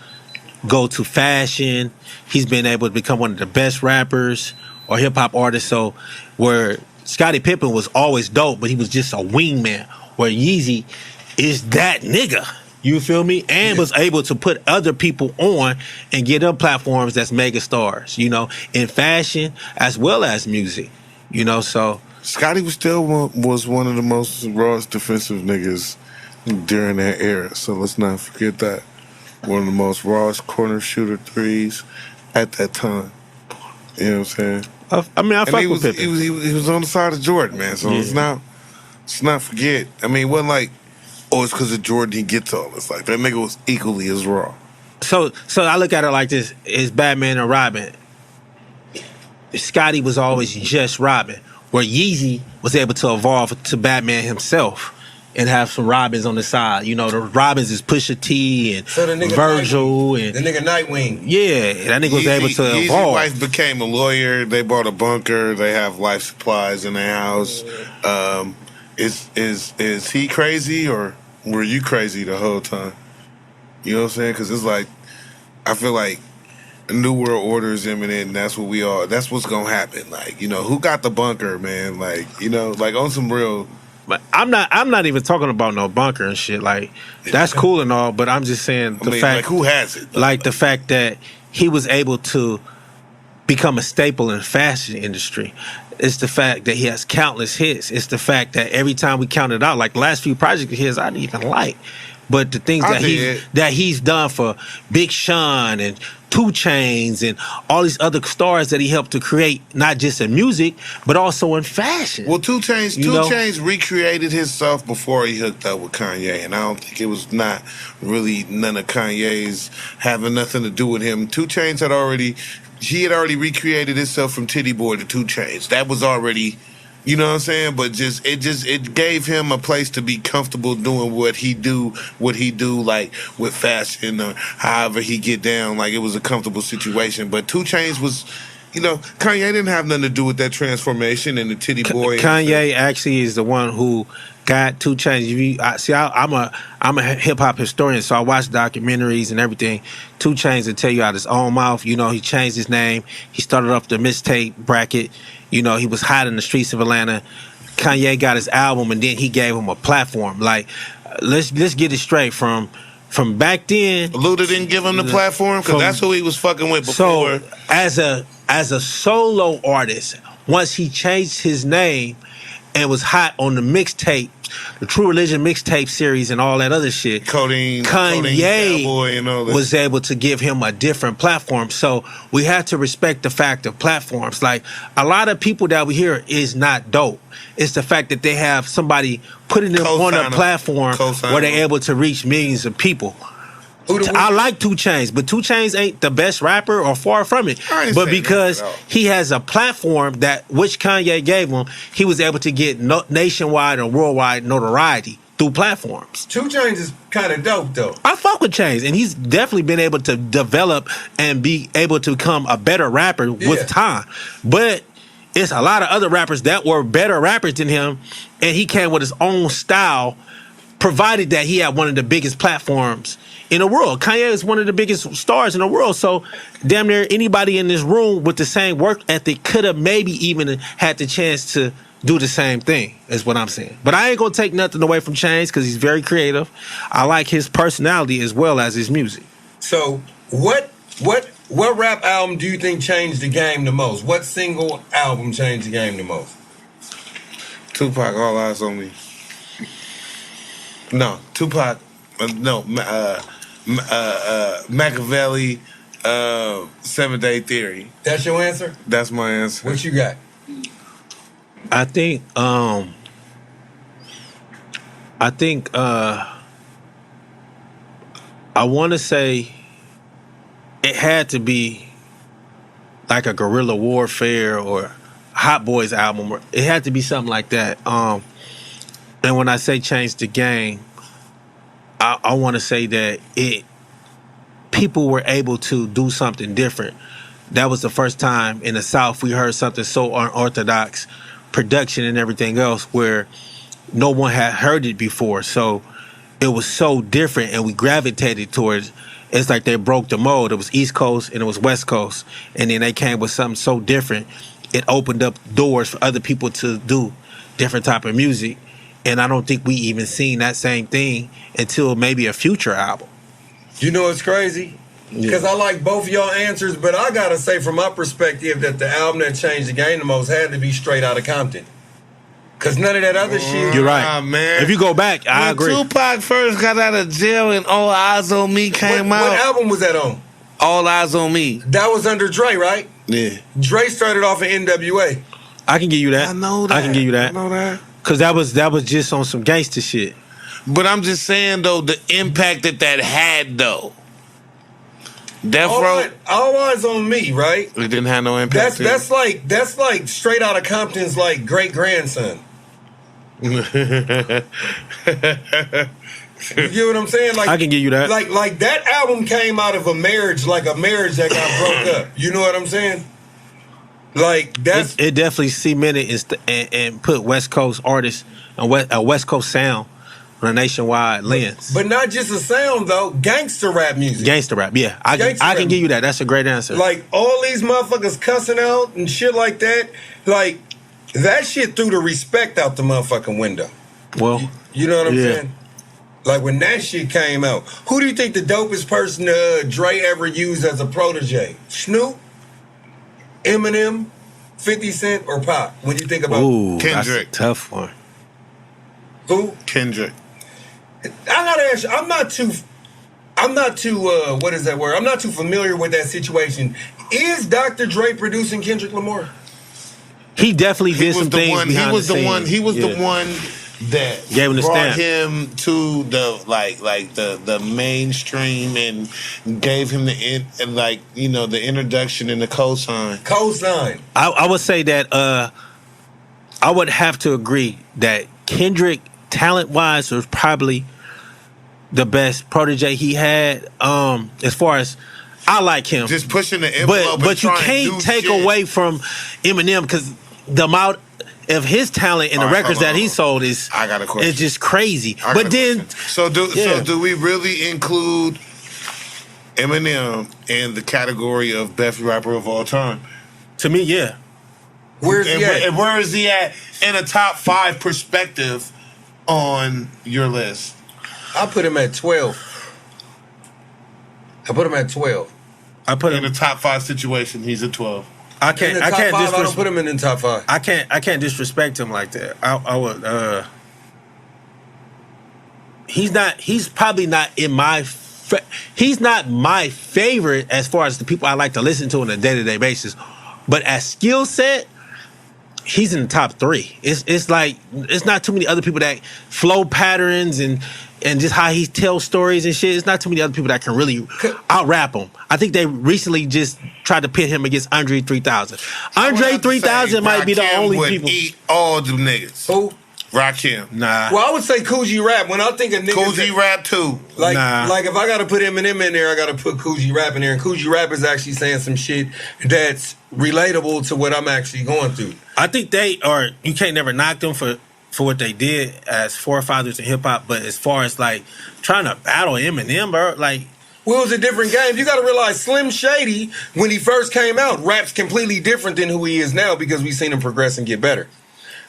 go to fashion. He's been able to become one of the best rappers or hip hop artists. So where Scottie Pippen was always dope, but he was just a wingman, where Yeezy is that nigga. You feel me? And was able to put other people on and get them platforms that's mega stars, you know, in fashion as well as music, you know, so. Scotty was one of the most rawest defensive niggas during that era. So let's not forget that. One of the most rawest corner shooter threes at that time. You know what I'm saying? I mean, I fuck he with was, Pippen. he was on the side of Jordan, man. So let's not forget. I mean, it wasn't like, oh, it's because of Jordan he gets all this. Like, that nigga was equally as raw. So I look at it like this: it's Batman and Robin. Scotty was always just Robin, where Yeezy was able to evolve to Batman himself and have some Robins on the side. You know, the Robins is Pusha T and So the nigga Virgil Nightwing, and the nigga Nightwing. yeah, that nigga was able to Yeezy's evolve. wife became a lawyer. They bought a bunker. They have life supplies in their house. Is he crazy or were you crazy the whole time? You know what I'm saying? Because it's like, I feel like a New World Order is imminent, and that's what's gonna happen. Like, you know, who got the bunker, man? Like, you know, like on some real. But I'm not even talking about no bunker and shit. Like, that's cool and all, but I'm just saying the fact, like, who has it? like the fact that he was able to become a staple in the fashion industry. It's the fact that he has countless hits. It's the fact that every time we count it out, like the last few projects of his, I didn't even like. But the things that he's done for Big Sean and 2 Chainz and all these other stars that he helped to create, not just in music, but also in fashion. Well, 2 Chainz, You know? Chainz recreated himself before he hooked up with Kanye, and I don't think it was not really none of Kanye's having nothing to do with him. 2 Chainz had already recreated himself from Titty Boy to 2 Chainz. That was already, You know what I'm saying? But it gave him a place to be comfortable doing what he do, like with fashion or however he get down. Like it was a comfortable situation. But 2 Chainz was, Kanye didn't have nothing to do with that transformation and the titty boy. Kanye actually is the one who got 2 Chainz. I'm a hip hop historian, so I watch documentaries and everything. 2 Chainz will tell you out his own mouth. He changed his name. He started off the mixtape bracket. He was hot in the streets of Atlanta. Kanye got his album, and then he gave him a platform. Like, let's get it straight from back then. Luda didn't give him the platform because that's who he was fucking with before. So as a solo artist, once he changed his name and was hot on the mixtape, the True Religion mixtape series and all that other shit, Codeine Cowboy and all that. was able to give him a different platform. So we have to respect the fact of platforms. Like, a lot of people that we hear is not dope. It's the fact that they have somebody putting them on a platform where they're able to reach millions of people. I like 2 Chainz, but 2 Chainz ain't the best rapper or far from it. But because he has a platform which Kanye gave him, he was able to get nationwide and worldwide notoriety through platforms. 2 Chainz is kind of dope, though. I fuck with Chainz, and he's definitely been able to develop and be able to become a better rapper with time. But it's a lot of other rappers that were better rappers than him, and he came with his own style, provided that he had one of the biggest platforms in the world. Kanye is one of the biggest stars in the world, so damn near anybody in this room with the same work ethic could have maybe even had the chance to do the same thing, is what I'm saying. But I ain't gonna take nothing away from Chainz because he's very creative. I like his personality as well as his music. So what rap album do you think changed the game the most? What single album changed the game the most? Tupac, All Eyes on Me. No, Tupac. No, Machiavelli, 7 Day Theory. That's your answer? That's my answer. What you got? I think I want to say it had to be like a Guerrilla Warfare or Hot Boys album. It had to be something like that. And when I say change the game, I want to say that people were able to do something different. That was the first time in the South we heard something so unorthodox, production and everything else, where no one had heard it before. So it was so different, and we gravitated towards. It's like they broke the mold. It was East Coast and it was West Coast, and then they came with something so different. It opened up doors for other people to do different type of music. And I don't think we even seen that same thing until maybe a Future album. You know what's crazy? Because I like both of y'all answers, but I gotta say from my perspective that the album that changed the game the most had to be Straight Outta Compton. Because none of that other shit. You're right. Man. If you go back, I agree. When Tupac first got out of jail and All Eyes on Me came out. What album was that on? All Eyes on Me. That was under Dre, right? Yeah. Dre started off in NWA. I can give you that. I know that. I can give you that. I know that. Because that was just on some gangster shit. But I'm just saying, though, the impact that had, though. Death Row. All Eyes on Me, right? It didn't have no impact. That's like Straight Outta Compton's like great grandson. You get what I'm saying? Like, I can give you that. Like that album came out of a marriage that got broke up. You know what I'm saying? Like that's it definitely cemented and put West Coast artists and a West Coast sound on a nationwide lens. But not just a sound though, gangster rap music. Gangster rap, yeah. I can give you that. That's a great answer. Like all these motherfuckers cussing out and shit like that. Like that shit threw the respect out the motherfucking window. Well, you know what I'm saying? Like when that shit came out, who do you think the dopest person Dre ever used as a protege? Snoop, Eminem, 50 Cent, or Pop? When you think about Kendrick, that's a tough one. Who? Kendrick. I gotta ask you, I'm not too what is that word? I'm not too familiar with that situation. Is Dr. Dre producing Kendrick Lamar? He definitely did some things behind the scenes. He was the one that gave him the brought stamp. him to the the mainstream and gave him the introduction and the cosign. Cosign. I would say that I would have to agree that Kendrick, talent-wise, was probably the best protege he had. As far as I like him, Just pushing the envelope. but you can't take away from Eminem because the amount of his talent and the All right, records hold on, that he hold on. sold is I got a question. it's just crazy. I got But a then question. So do we really include Eminem in the category of best rapper of all time? to me, yeah, Where's he at? And where is he at in a top 5 perspective on your list? I put him at 12. I put him at 12. I put In him. a top 5 situation, he's a 12. I In can't. the I top can't five, I don't disrespect. put him in the top 5. I can't disrespect him like that. I would. He's probably not in my. He's not my favorite as far as the people I like to listen to on a day-to-day basis. But as skill set, he's in the top 3. It's like it's not too many other people that flow patterns and just how he tells stories and shit. It's not too many other people that can really out rap him. I think they recently just tried to pit him against Andre 3000. Andre 3000 might be the Rakim only would people. eat all them niggas. Who? Rakim. Nah. Well, I would say Coogee Rap. When I think of niggas, Cool that- G Rap too. like, Nah. like if I gotta put Eminem in there, I gotta put Coogee Rap in there. And Coogee Rap is actually saying some shit that's relatable to what I'm actually going through. I think they are. You can't never knock them for what they did as forefathers in hip hop. But as far as like trying to battle Eminem, bro, like Well, it was a different game. You gotta realize Slim Shady, when he first came out, rap's completely different than who he is now because we've seen him progress and get better.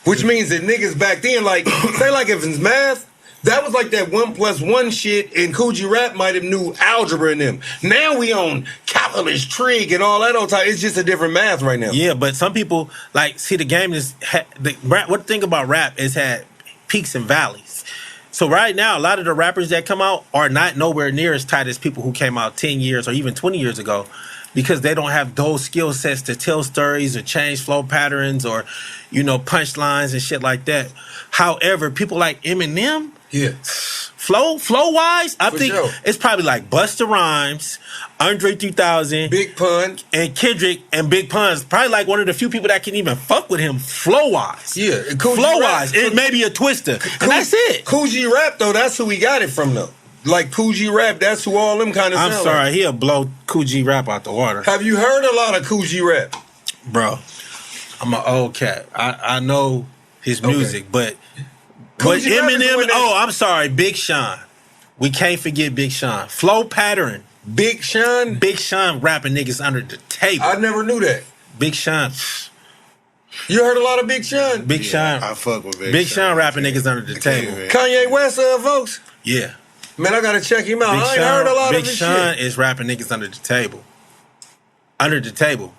Which means that niggas back then, like, say like if it's math, that was like that 1+1 shit, and Coogee Rap might have knew algebra in them. Now we on calculus, trig, and all that old time. It's just a different math right now. yeah. But some people like see the game is the rap. What the thing about rap is had peaks and valleys. So right now, a lot of the rappers that come out are not nowhere near as tight as people who came out 10 years or even 20 years ago. Because they don't have those skill sets to tell stories or change flow patterns or, punchlines and shit like that. However, people like Eminem, Yeah. flow wise, I For think sure. it's probably like Busta Rhymes, Andre 3000, Big Pun. and Kendrick and Big Pun's probably like one of the few people that can even fuck with him flow wise. Yeah. and Coogee Flow Rap- wise, it may be a twister, and that's it. Coogee Rap, though, that's who we got it from, though. Like Coogee Rap, that's who all them kind of I'm sound sorry, like. he'll blow Coogee Rap out the water, Have you heard a lot of Coogee Rap? bro. I'm an old cat. I know his music, but Coogee Rap is the Eminem. one that- Oh, I'm sorry, Big Sean. We can't forget Big Sean. Flow pattern. Big Sean? Big Sean rapping niggas under the table. I never knew that. Big Sean. You heard a lot of Big Sean? Big Sean. I fuck with Big Sean rapping niggas under the table. Kanye West, folks? Yeah. Man, I gotta check him out. Big I ain't heard a lot Big of his Sean shit. is rapping niggas under the table. Under the table.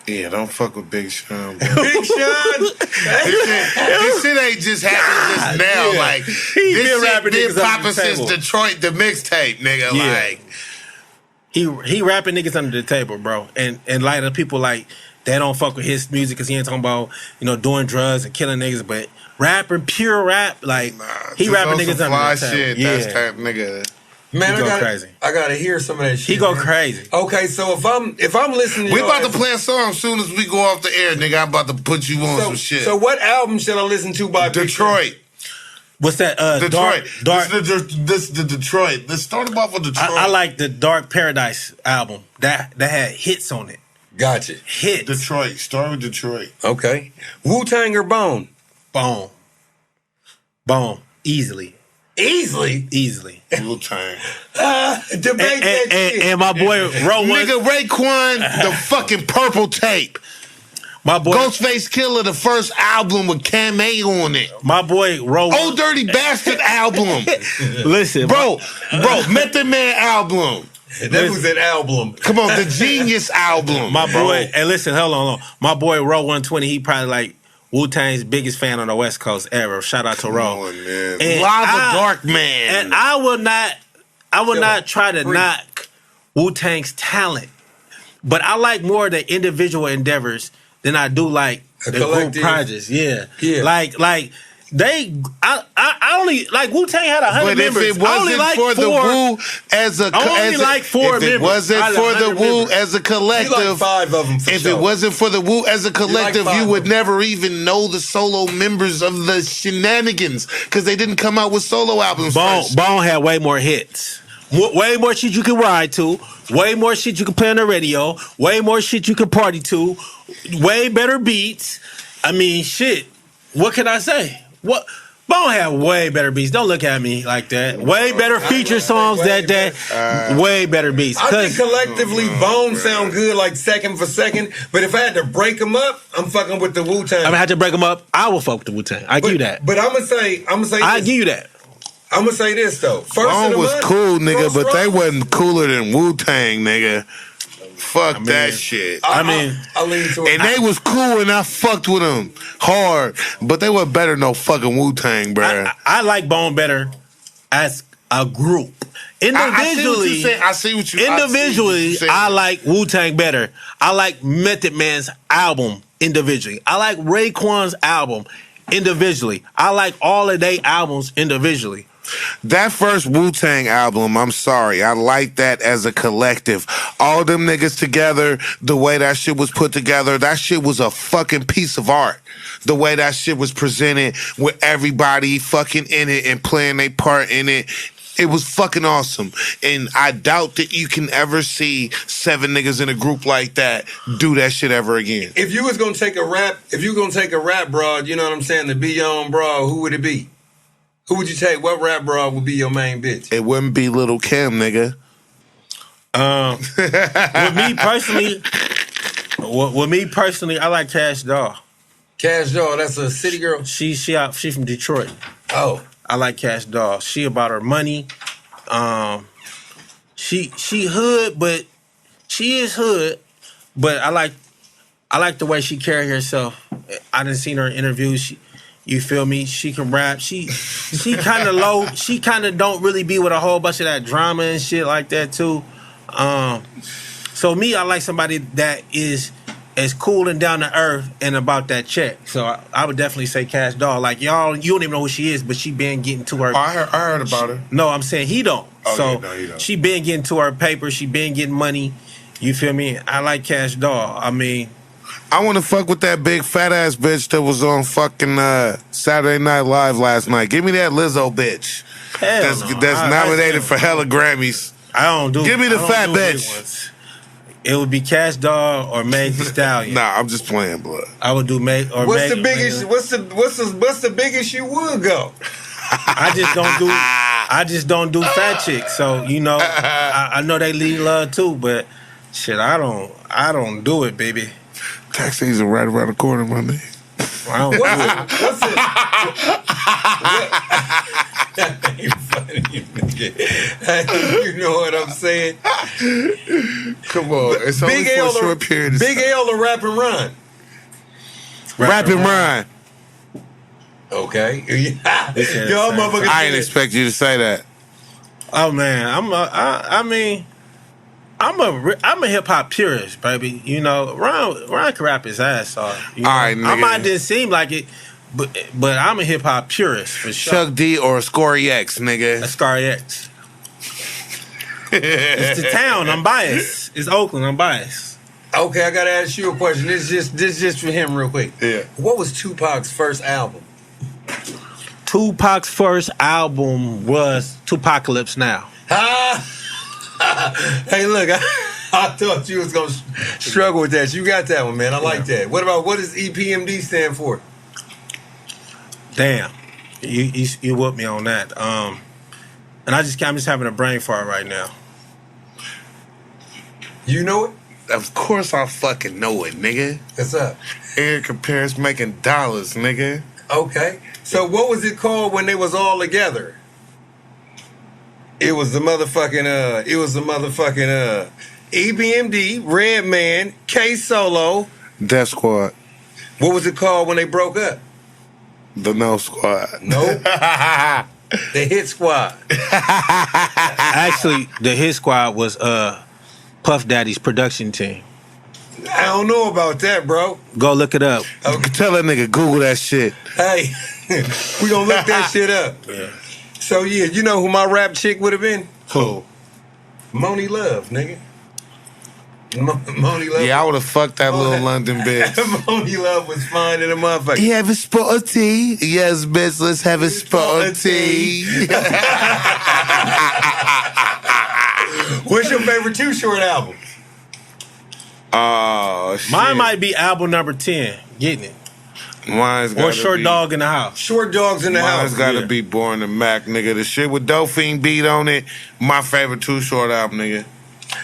Yeah, don't fuck with Big Sean. Bro. Big Sean? This shit ain't just happening just now. Yeah. Like He this been shit rapping been niggas under popping the since table. Detroit, the mixtape, nigga. Yeah. Like He rapping niggas under the table, bro. And light of people like they don't fuck with his music because he ain't talking about doing drugs and killing niggas, but rapping pure rap like he just rapping on niggas some under fly the table. shit. Yeah, That's type nigga. Man, He go crazy. I gotta hear some of that shit. he go man. crazy. Okay, so if I'm listening to We y'all about to as- play a song as soon as we go off the air, nigga. I'm about to put you on some shit. So what album should I listen to by Big Sean? Detroit. What's that? Detroit. Dark. This the Detroit. Let's start them off with Detroit. I like the Dark Paradise album that had hits on it. Gotcha. Hits. Detroit. Start with Detroit. Okay. Wu-Tang or Bone? Boom. Boom. Easily. Easily. Wu-Tang. Debate that shit. And my boy Ro one. Nigga, Raekwon, the fucking Purple Tape. My boy. Ghostface Killer, the first album with Cam A on it. My boy Ro. Oh Dirty Bastard album. Listen, Bro, Method Man album. That was an album. Come on, the Genius album. My bro. boy, and listen, hold on. My boy Ro 120, he probably like Wu-Tang's biggest fan on the West Coast ever. Shout out to Ro. Come on, man. And Lava I- Dark Man. And I will not try to knock Wu-Tang's talent, but I like more the individual endeavors than I do like A the group collective. projects. Yeah. Yeah. Like I only like Wu-Tang had 100 But if members. it I only wasn't like for the four. Wu as a, I only like four if it members. wasn't I like for the 100 Wu members. as a You collective, like 5 of them for if sure. it wasn't for the Wu as a collective, five you of would them. never even know the solo members of the shenanigans because they didn't come out with solo albums first. Bone had way more hits. Way more shit you could ride to. Way more shit you could play on the radio. Way more shit you could party to. Way better beats. I mean, shit. What can I say? What? Bone had way better beats. Don't look at me like that. Way better feature songs that day. Way better beats. I think 'Cause collectively Bone sound good like second for second, but if I had to break them up, I'm fucking with the Wu-Tang. I'm gonna have to break them up. I will fuck with the Wu-Tang. I give you that. But I'm gonna say I this. give you that. I'm gonna say this though. First of Bone the was month, cool, nigga, Ross but they Ross, wasn't cooler than Wu-Tang, nigga. Fuck that shit. I mean, I lean to it. And they was cool and I fucked with them hard, but they wasn't better than no fucking Wu-Tang, bruh. I like Bone better as a group. Individually, I see what you individually, saying. I like Wu-Tang better. I like Method Man's album individually. I like Raekwon's album individually. I like all of their albums individually. That first Wu-Tang album, I'm sorry, I like that as a collective. All them niggas together, the way that shit was put together, that shit was a fucking piece of art. The way that shit was presented with everybody fucking in it and playing their part in it. It was fucking awesome. And I doubt that you can ever see 7 niggas in a group like that do that shit ever again. If you was gonna take a rap, broad, you know what I'm saying, to be your own broad, who would it be? Who would you take? What rap broad would be your main bitch? It wouldn't be Little Kim, nigga. With me personally, I like Cash Doll. Cash Doll, that's a city girl. She from Detroit. Oh, I like Cash Doll. She about her money. She hood, but she is hood. But I like the way she carry herself. I done seen her in interviews. You feel me? She can rap. She kind of low. She kind of don't really be with a whole bunch of that drama and shit like that too. So me, I like somebody that is as cool and down to earth and about that check. So I would definitely say Cash Doll. Like y'all, you don't even know who she is, but she been getting to her. I heard about her. No, I'm saying he don't. Oh, so yeah, no, he don't. she been getting to her paper. She been getting money. You feel me? I like Cash Doll. I mean, I want to fuck with that big fat ass bitch that was on fucking Saturday Night Live last night. Give me that Lizzo bitch. hell That's no. nominated for hella Grammys. I don't do. Give me the I don't fat do big bitch. ones. It would be Cash Doll or Meg Thee Stallion. Nah, I'm just playing, blood. I would do Meg or what's Meg. the biggest? What's the biggest you would go? I just don't do fat chicks. So you know, I know they lead love too, but shit, I don't do it, baby. Tax season right around the corner, my nigga. I don't do it. You know what I'm saying? Come on, it's only Big for L a short period of Big time. L or Rap and Run? Rap and Rhyme. Okay. said Y'all the same motherfuckers. I didn't expect you to say that. Oh man, I'm a hip hop purist, baby. You know, Ron can rap his ass off. You know? All right, nigga. I might didn't seem like it, but I'm a hip hop purist for sure. Chuck D or Scory X, nigga. That's Scar X. It's the town. I'm biased. It's Oakland. I'm biased. Okay, I gotta ask you a question. This just for him, real quick. Yeah. What was Tupac's first album? Tupac's first album was Tupacalypse Now. Hey, look, I thought you was gonna struggle with that. You got that one, man. I like that. What does EPMD stand for? Damn, you whooped me on that. And I'm just having a brain fart right now. You know it? Of course I fucking know it, nigga. What's up? Eric Paris making dollars, nigga. Okay. So what was it called when they was all together? It was the motherfucking EPMD, Redman, K Solo. Death Squad. What was it called when they broke up? The No Squad. Nope. The Hit Squad. Actually, the Hit Squad was Puff Daddy's production team. I don't know about that, bro. Go look it up. Tell that nigga Google that shit. Hey, We gonna look that shit up. Yeah. So yeah, you know who my rap chick would have been? Who? Moni Love, nigga. Moni Love. Yeah, I would have fucked that little London bitch. Moni Love was fine in a motherfucker. You have a spot of tea? Yes, bitch, let's have a spot of tea. What's your favorite Too Short album? Oh, shit. Mine might be album number 10, Getting It. Mine's Or gotta Short be, Dog in the House. Short Dogs in the Mine's House. gotta yeah. be Born to Mac, nigga. The shit with Dolphine beat on it. My favorite Too Short album, nigga.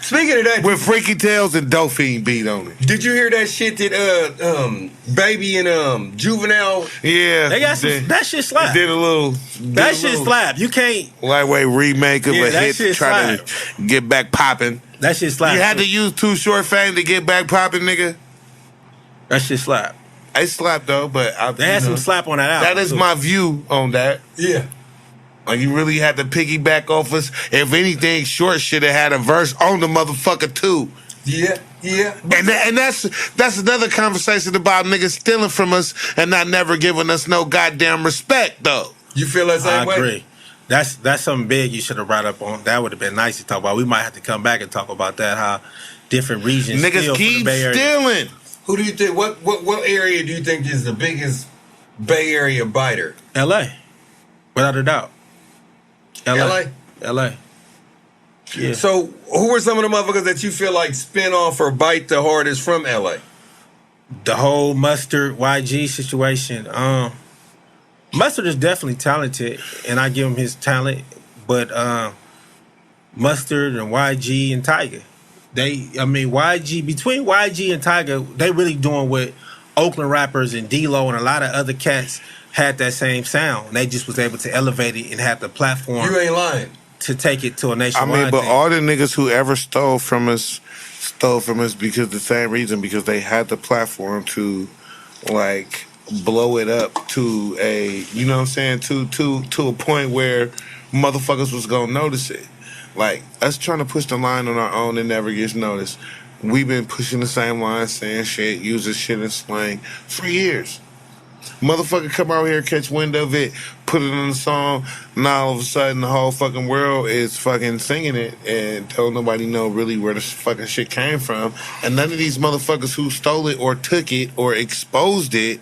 Speaking of that, With Freaky Tales and Dolphine beat on it. did you hear that shit that Baby and Juvenile? Yeah. They got some, that shit slap. Did a little. That shit slap. You can't. Lightweight remake of Yeah, a that hit shit trying slap. to get back popping. That shit slap. You had to use Too Short fame to get back popping, nigga. That shit slap. I slapped though, but They had some slap on that album. That is too. my view on that. Yeah. Like you really had to piggyback off us. If anything, Short should have had a verse on the motherfucker too. Yeah. And that's another conversation about niggas stealing from us and not never giving us no goddamn respect though. You feel that I same way? agree. That's something big you should have brought up on. That would have been nice to talk about. We might have to come back and talk about that. How different regions steal Niggas from the keep Bay Area. stealing. Who do you think? What area do you think is the biggest Bay Area biter? L.A. Without a doubt. LA? L.A. Yeah. So who are some of the motherfuckers that you feel like spin off or bite the hardest from LA? The whole Mustard YG situation. Mustard is definitely talented, and I give him his talent. But Mustard and YG and Tiger, YG between YG and Tiger, they really doing what Oakland rappers and D-Lo and a lot of other cats had that same sound. They just was able to elevate it and have the platform You ain't lying. to take it to a I nationwide mean, but thing. all the niggas who ever stole from us because the same reason, because they had the platform to like blow it up to a, you know what I'm saying, to a point where motherfuckers was gonna notice it. Like us trying to push the line on our own and never gets noticed. We've been pushing the same line, saying shit, using shit in slang for years. Motherfucker come out here, catch wind of it, put it in the song, now all of a sudden the whole fucking world is fucking singing it and don't nobody know really where this fucking shit came from. And none of these motherfuckers who stole it or took it or exposed it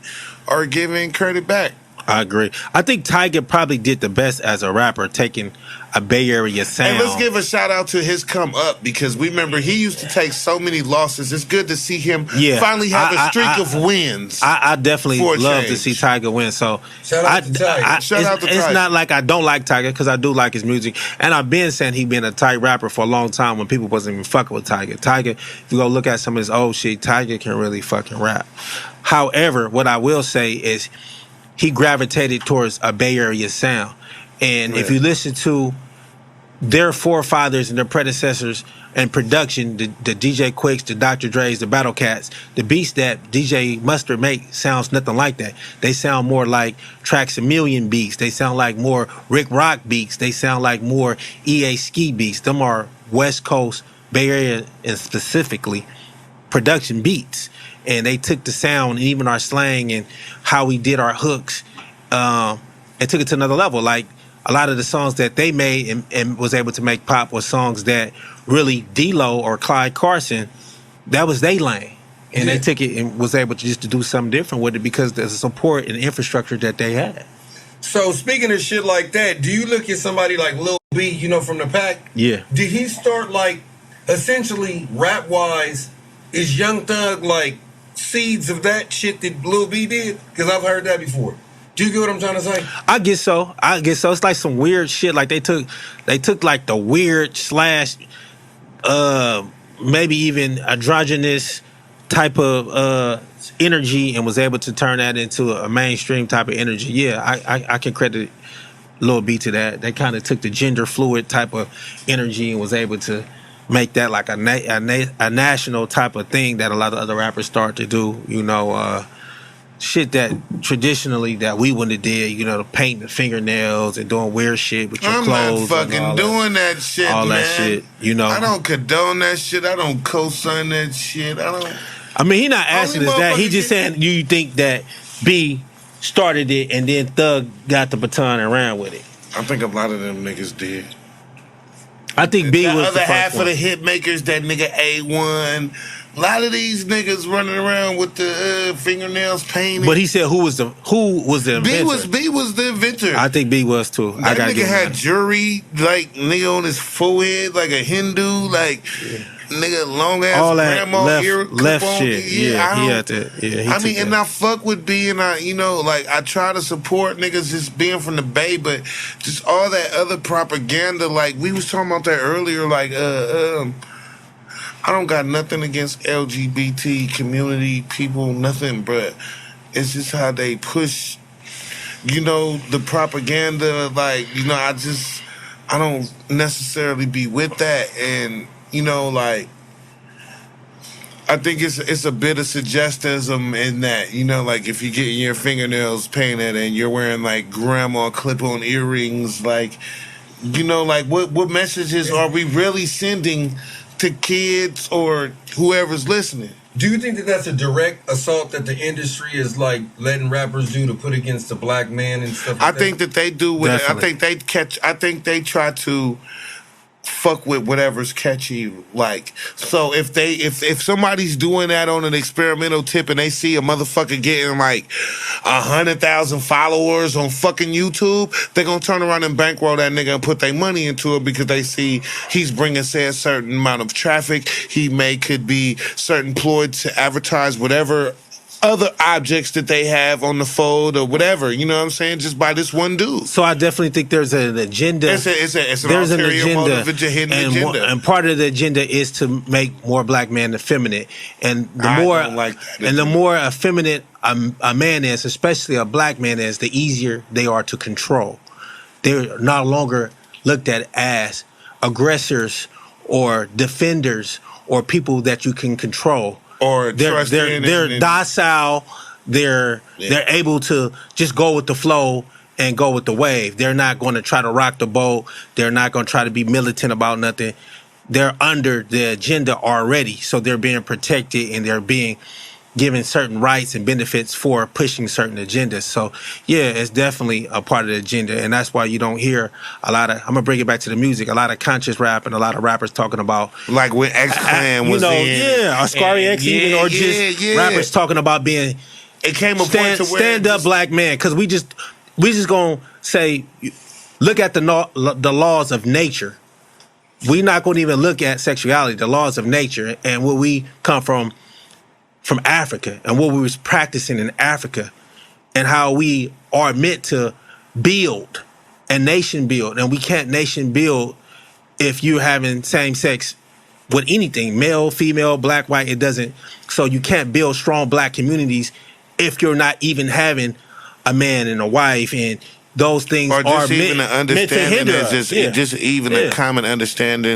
are giving credit back. I agree. I think Tiger probably did the best as a rapper, taking a Bay Area sound. And let's give a shout out to his come up, because we remember he used to take so many losses. It's good to see him finally have a streak of wins. I definitely for a love to change. see Tiger win. So Shout out to Tiger. Shout out to it's Tiger. not like I don't like Tiger, because I do like his music, and I've been saying he been a tight rapper for a long time when people wasn't even fucking with Tiger. Tiger, if you go look at some of his old shit, Tiger can really fucking rap. However, what I will say is he gravitated towards a Bay Area sound, and if you listen to their forefathers and their predecessors and production, the DJ Quicks, the Dr. Dre's, the Battle Cats, the beats that DJ Mustard make sounds nothing like that. They sound more like Tracks a Million beats. They sound like more Rick Rock beats. They sound like more EA Ski beats. Them are West Coast, Bay Area, and specifically production beats. And they took the sound and even our slang and how we did our hooks and took it to another level. Like, a lot of the songs that they made and was able to make pop were songs that really D-Lo or Clyde Carson, that was they lane. And they took it and was able to just to do something different with it because there's a support and infrastructure that they had. So speaking of shit like that, do you look at somebody like Lil B, you know, from the pack? Yeah. Did he start like essentially rap wise? Is Young Thug like seeds of that shit that Lil B did? Because I've heard that before. Do you get what I'm trying to say? I guess so. It's like some weird shit. Like they took like the weird slash maybe even androgynous type of energy and was able to turn that into a mainstream type of energy. Yeah, I can credit Lil B to that. They kind of took the gender fluid type of energy and was able to make that like a national type of thing that a lot of other rappers start to do. You know, shit that traditionally that we wouldn't have did, you know, painting the fingernails and doing weird shit with your I'm clothes. not fucking doing that shit, all man. that shit, you know. I don't condone that shit. I don't co-sign that shit. I mean, he not asking Only us that. He motherfuckers just get- saying, you think that B started it, and then Thug got the baton and ran with it. I think a lot of them niggas did. I think B The was other the first half one. of the hit makers, that nigga A1. A lot of these niggas running around with the fingernails painted. But he said who was the inventor? B was the inventor. I think B was too. I That gotta nigga give him had that. jury, like, nigga on his forehead, like a Hindu, like, nigga, long ass All that grandma ear left clip-on. shit. Yeah, I he don't- had to. Yeah, he I took mean, and that. I fuck with B, and I, you know, like, I try to support niggas just being from the Bay, but just all that other propaganda, like, we was talking about that earlier, like, I don't got nothing against LGBT community people, nothing, but it's just how they push, you know, the propaganda. Like, you know, I don't necessarily be with that, and you know, like, I think it's a bit of suggestism in that, you know, like if you're getting your fingernails painted and you're wearing like grandma clip-on earrings, like, you know, like what messages are we really sending to kids or whoever's listening? Do you think that that's a direct assault that the industry is like letting rappers do to put against the black man and stuff? I think that they do with it. I Definitely. think they try to fuck with whatever's catchy. Like, so if somebody's doing that on an experimental tip and they see a motherfucker getting like 100,000 followers on fucking YouTube, they're gonna turn around and bankroll that nigga and put their money into it because they see he's bringing, say, a certain amount of traffic. He could be certain employed to advertise whatever other objects that they have on the fold or whatever, you know what I'm saying? Just by this one dude. So I definitely think there's an agenda. It's an There's an ulterior agenda, motive, it's a hidden agenda. and part of the agenda is to make more black men effeminate. And the I more, don't like that. and the more effeminate a man is, especially a black man is, the easier they are to control. They're no longer looked at as aggressors or defenders or people that you can control. Or they're trust they're in they're and- docile. They're able to just go with the flow and go with the wave. They're not going to try to rock the boat. They're not going to try to be militant about nothing. They're under the agenda already, so they're being protected and they're being given certain rights and benefits for pushing certain agendas. So yeah, it's definitely a part of the agenda, and that's why you don't hear a lot of. I'm gonna bring it back to the music. A lot of conscious rap and a lot of rappers talking about, like when X Clan was in. Ascari X even, or just rappers talking about being It came a point to where stand up black man, because we just gonna say, look at the laws of nature. We not gonna even look at sexuality, the laws of nature, and where we come from Africa and what we was practicing in Africa, and how we are meant to build and nation build, and we can't nation build if you're having same sex with anything, male, female, black, white. It doesn't. So you can't build strong black communities if you're not even having a man and a wife, and those things or are just even an meant to understanding hinder as us. just even a common understanding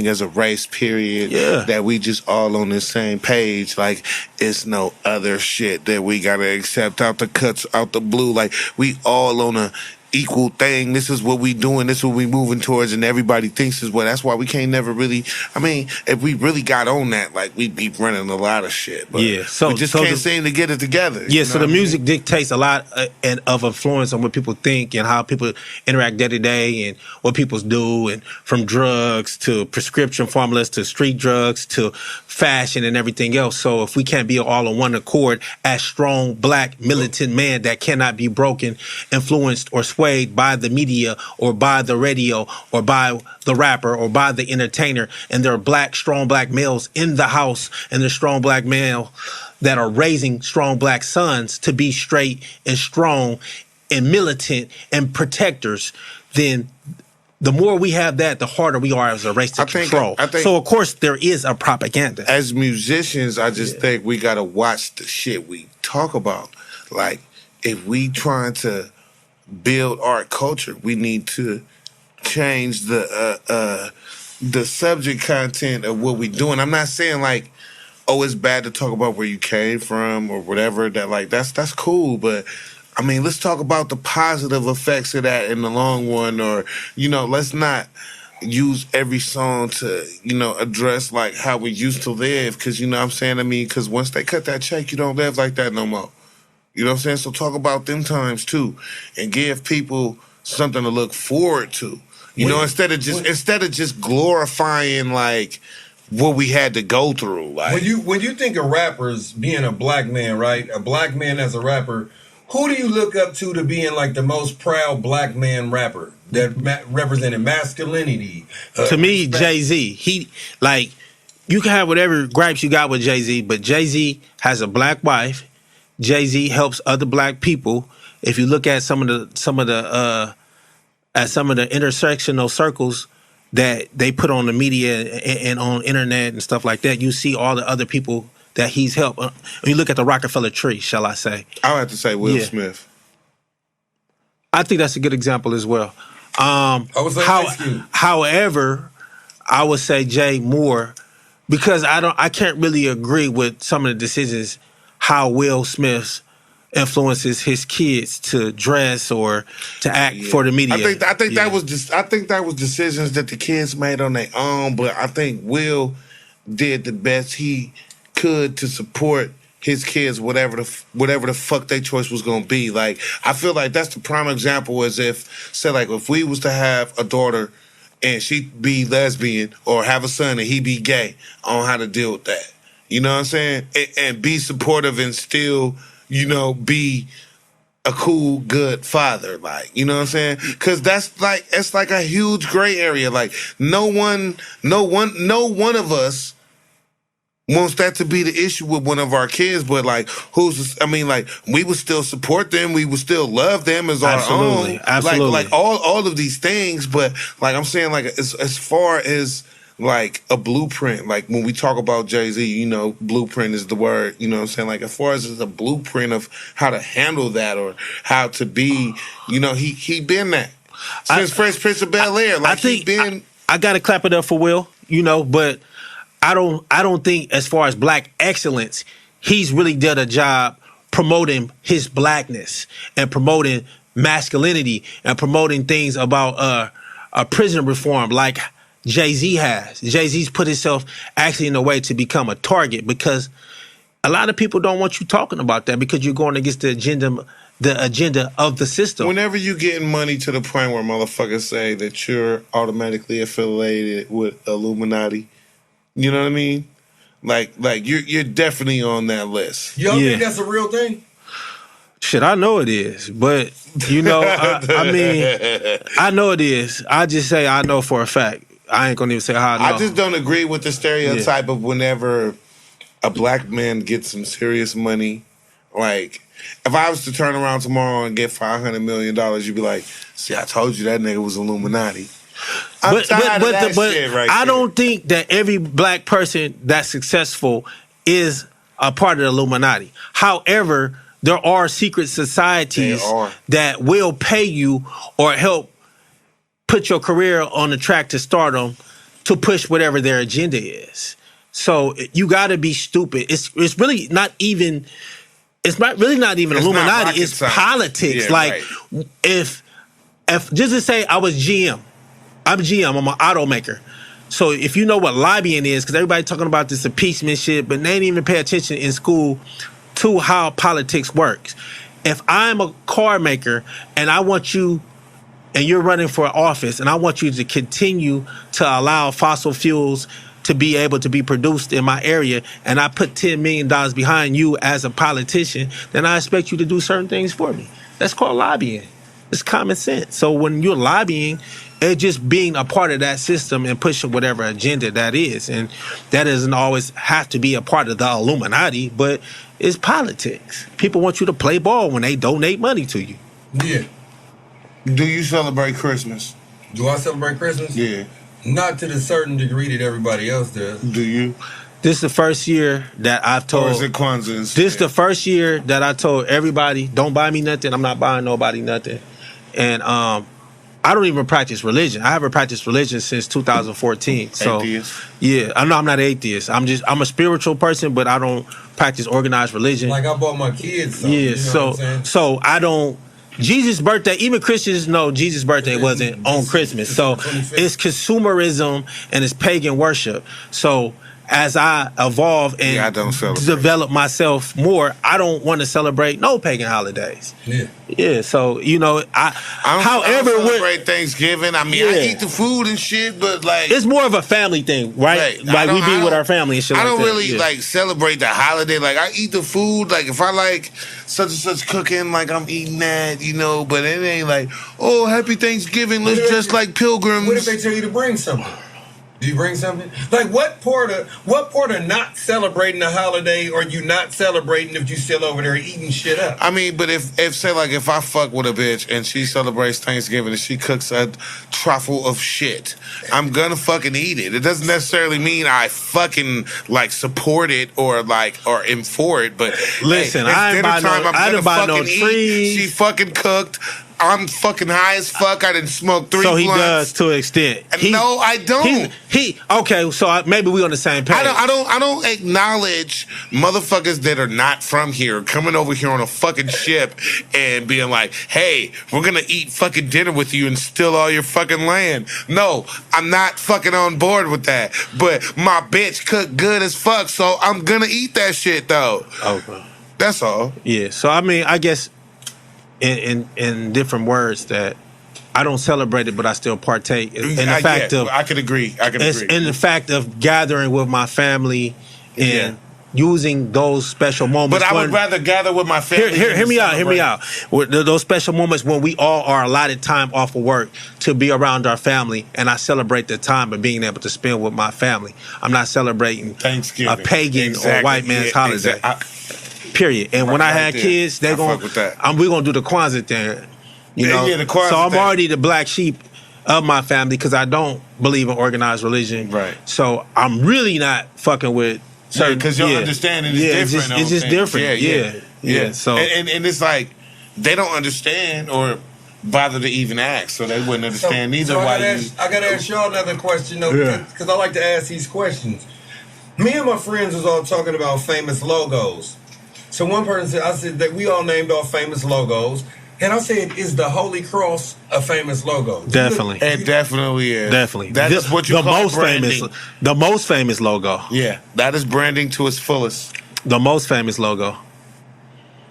as a race, period. Yeah. That we just all on the same page. Like, it's no other shit that we gotta accept out the cuts, out the blue. Like, we all on a equal thing. This is what we doing. This is what we moving towards, and everybody thinks is what. That's why we can't never really. I mean, if we really got on that, like, we'd be running a lot of shit. But Yeah, so- we just so can't the- seem to get it together. Yeah, you so know the what I mean? music dictates a lot of influence on what people think and how people interact day to day and what people do, and from drugs to prescription formulas to street drugs to fashion and everything else. So if we can't be all on one accord as strong black militant men that cannot be broken, influenced, or swayed by the media or by the radio or by the rapper or by the entertainer, and there are strong black males in the house, and there's strong black male that are raising strong black sons to be straight and strong and militant and protectors, then the more we have that, the harder we are as a race to control. I think so of course there is a propaganda. as musicians, I just think we gotta watch the shit we talk about. Like, if we trying to build art culture, we need to change the subject content of what we doing. I'm not saying like, oh, it's bad to talk about where you came from or whatever. That, like, that's cool, but I mean, let's talk about the positive effects of that in the long run. Or, you know, let's not use every song to, you know, address like how we used to live. Cause, you know what I'm saying? I mean, cause once they cut that check, you don't live like that no more. You know what I'm saying? So talk about them times too, and give people something to look forward to. You know, instead of just glorifying like what we had to go through. Like when you think of rappers being a black man, right? A black man as a rapper, who do you look up to being like the most proud black man rapper that represented masculinity? To me, Jay-Z, he like you can have whatever gripes you got with Jay-Z, but Jay-Z has a black wife. Jay-Z helps other black people. If you look at some of the intersectional circles that they put on the media and on internet and stuff like that, you see all the other people that he's helped. When you look at the Rockefeller tree, shall I say? I would have to say Will Smith. I think that's a good example as well. I would say Ice Cube. However, I would say Jay Moore, because I can't really agree with some of the decisions how Will Smith influences his kids to dress or to act for the media. I think that was decisions that the kids made on their own, but I think Will did the best he could to support his kids, whatever the fuck their choice was gonna be. Like, I feel like that's the prime example, as if we was to have a daughter and she'd be lesbian, or have a son and he be gay, on how to deal with that. You know what I'm saying? And be supportive and still, you know, be a cool, good father. Like, you know what I'm saying? Because it's like a huge gray area. Like, no one of us wants that to be the issue with one of our kids, but like, we would still support them, we would still love them as our own. Absolutely. Like all of these things, but like I'm saying, like as far as like a blueprint, like when we talk about Jay-Z, you know, blueprint is the word, you know what I'm saying? Like, as far as a blueprint of how to handle that or how to be, you know, he been that since Fresh Prince of Bel-Air. Like, I gotta clap it up for Will, you know, but I don't think, as far as black excellence, he's really did a job promoting his blackness and promoting masculinity and promoting things about prison reform like Jay-Z has. Jay-Z's put himself actually in a way to become a target, because a lot of people don't want you talking about that, because you're going against the agenda of the system. Whenever you getting money to the point where motherfuckers say that you're automatically affiliated with Illuminati, you know what I mean? Like you're definitely on that list. You don't think that's a real thing? Shit, I know it is, but you know, I mean, I know it is. I just say I know for a fact. I ain't gonna even say how I know. I just don't agree with the stereotype of whenever a black man gets some serious money. Like, if I was to turn around tomorrow and get $500 million, you'd be like, "See, I told you that nigga was Illuminati." But I don't think that every black person that's successful is a part of the Illuminati. However, there are secret societies that will pay you or help put your career on the track to stardom to push whatever their agenda is. So you got to be stupid. It's really not even. It's not really not even Illuminati. It's politics. Yeah, like, right. if just to say I was GM. I'm GM. I'm an automaker. So if you know what lobbying is, because everybody talking about this appeasement shit, but they didn't even pay attention in school to how politics works. If I'm a car maker and I want you, and you're running for office, and I want you to continue to allow fossil fuels to be able to be produced in my area, and I put $10 million behind you as a politician, then I expect you to do certain things for me. That's called lobbying. It's common sense. So when you're lobbying, it's just being a part of that system and pushing whatever agenda that is. And that doesn't always have to be a part of the Illuminati, but it's politics. People want you to play ball when they donate money to you. Yeah. Do you celebrate Christmas? Do I celebrate Christmas? Yeah. Not to the certain degree that everybody else does. Do you? This is the first year that I've told. Or is it Kwanzaa instead? This is the first year that I told everybody, don't buy me nothing. I'm not buying nobody nothing. And I don't even practice religion. I haven't practiced religion since 2014. So, atheist? Yeah, I'm not atheist. I'm a spiritual person, but I don't practice organized religion. Like, I bought my kids something. Yeah, you know what I'm saying? so I don't. Jesus' birthday, even Christians know Jesus' birthday wasn't on Christmas. So it's consumerism and it's pagan worship. So as I evolve and I don't celebrate. develop myself more, I don't want to celebrate no pagan holidays. Yeah. So I don't celebrate Thanksgiving. I mean, I eat the food and shit, but like it's more of a family thing, right? Like we be with our family and shit. I like don't that. really like celebrate the holiday. Like I eat the food. Like if I like such and such cooking, like I'm eating that, But it ain't like, oh, happy Thanksgiving. Let's just like pilgrims. What if they tell you to bring something? Do you bring something? Like what part of not celebrating the holiday are you not celebrating if you still over there eating shit up? I mean, but if say like if I fuck with a bitch and she celebrates Thanksgiving and she cooks a truffle of shit, I'm gonna fucking eat it. It doesn't necessarily mean I fucking like support it or am for it. But listen, hey, I didn't buy no trees. She fucking cooked. I'm fucking high as fuck. I didn't smoke 3 So he blunts. does to an extent. No, I don't. Okay. So maybe we on the same page. I don't acknowledge motherfuckers that are not from here coming over here on a fucking ship and being like, hey, we're gonna eat fucking dinner with you and steal all your fucking land. No, I'm not fucking on board with that. But my bitch cooked good as fuck, so I'm gonna eat that shit though. Okay. That's all. Yeah. So I mean, I guess in different words that I don't celebrate it, but I still partake in the fact of I could agree. In the fact of gathering with my family and using those special moments. But I would rather gather with my family. Hear me out. Those special moments when we all are allotted time off of work to be around our family, and I celebrate the time of being able to spend with my family. I'm not celebrating Thanksgiving, a pagan or white man's holiday. Period. And when I had kids, we're gonna do the Kwanzaa thing. The Kwanzaa so I'm thing. already the black sheep of my family because I don't believe in organized religion. Right. So I'm really not fucking with certain. Because your understanding is different. It's just different. Yeah. So and it's like they don't understand or bother to even ask, so they wouldn't understand either. I gotta ask y'all another question though, because I like to ask these questions. Me and my friends was all talking about famous logos. So one person said, I said that we all named off famous logos. And I said, is the Holy Cross a famous logo? Definitely. It definitely is. Definitely. That is what you call branding. The most famous logo. Yeah. That is branding to its fullest. The most famous logo.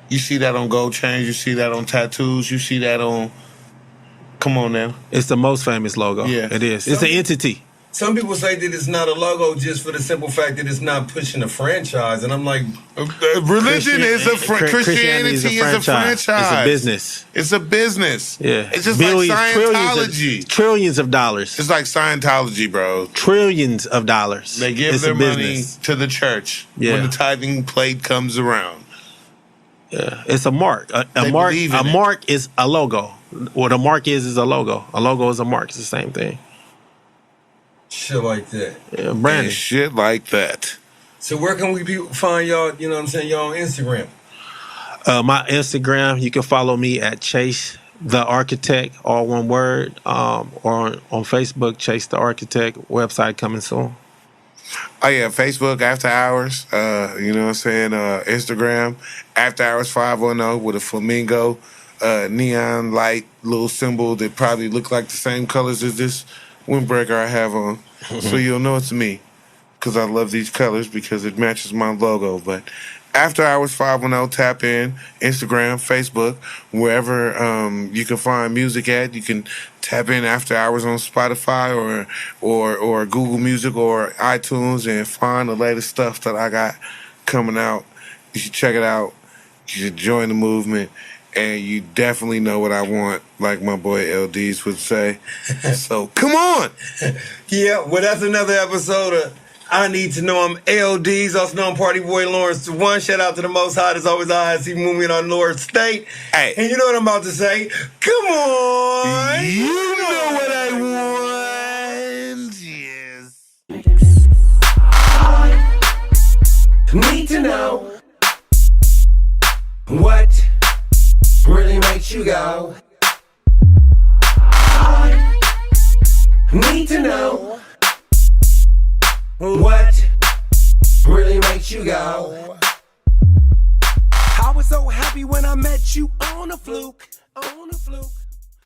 You see that on gold chains. You see that on tattoos. You see that on... Come on now. It's the most famous logo. Yeah. It is. It's an entity. Some people say that it's not a logo just for the simple fact that it's not pushing a franchise. And I'm like... Religion is a Christianity is a franchise. It's a business. It's a business. Yeah. It's just like Scientology. Trillions of dollars. It's like Scientology, bro. Trillions of dollars. They give their money to the church when the tithing plate comes around. Yeah. It's a mark. A mark is a logo. What a mark is a logo. A logo is a mark. It's the same thing. Shit like that. Yeah, branding. And shit like that. So where can we find y'all, you know what I'm saying, y'all on Instagram? My Instagram, you can follow me at Chase the Architect, all one word, or on Facebook, Chase the Architect, website coming soon. Oh yeah, Facebook After Hours, you know what I'm saying, Instagram After Hours 510 with a flamingo, neon light little symbol that probably look like the same colors as this windbreaker I have on. So you'll know it's me because I love these colors because it matches my logo. But After Hours 510, tap in, Instagram, Facebook, wherever you can find music at. You can tap in After Hours on Spotify or Google Music or iTunes and find the latest stuff that I got coming out. You should check it out. You should join the movement. And you definitely know what I want, like my boy LDs would say. So, come on! Yeah, well, that's another episode of I Need to Know. I'm LDs, also known Party Boy Lawrence. One, shout out to the Most High. As always, I see movement on North State. Hey. And you know what I'm about to say? Come on! You know what I want! Yes. I need to know what really makes you go. I need to know what really makes you go. I was so happy when I met you on a fluke.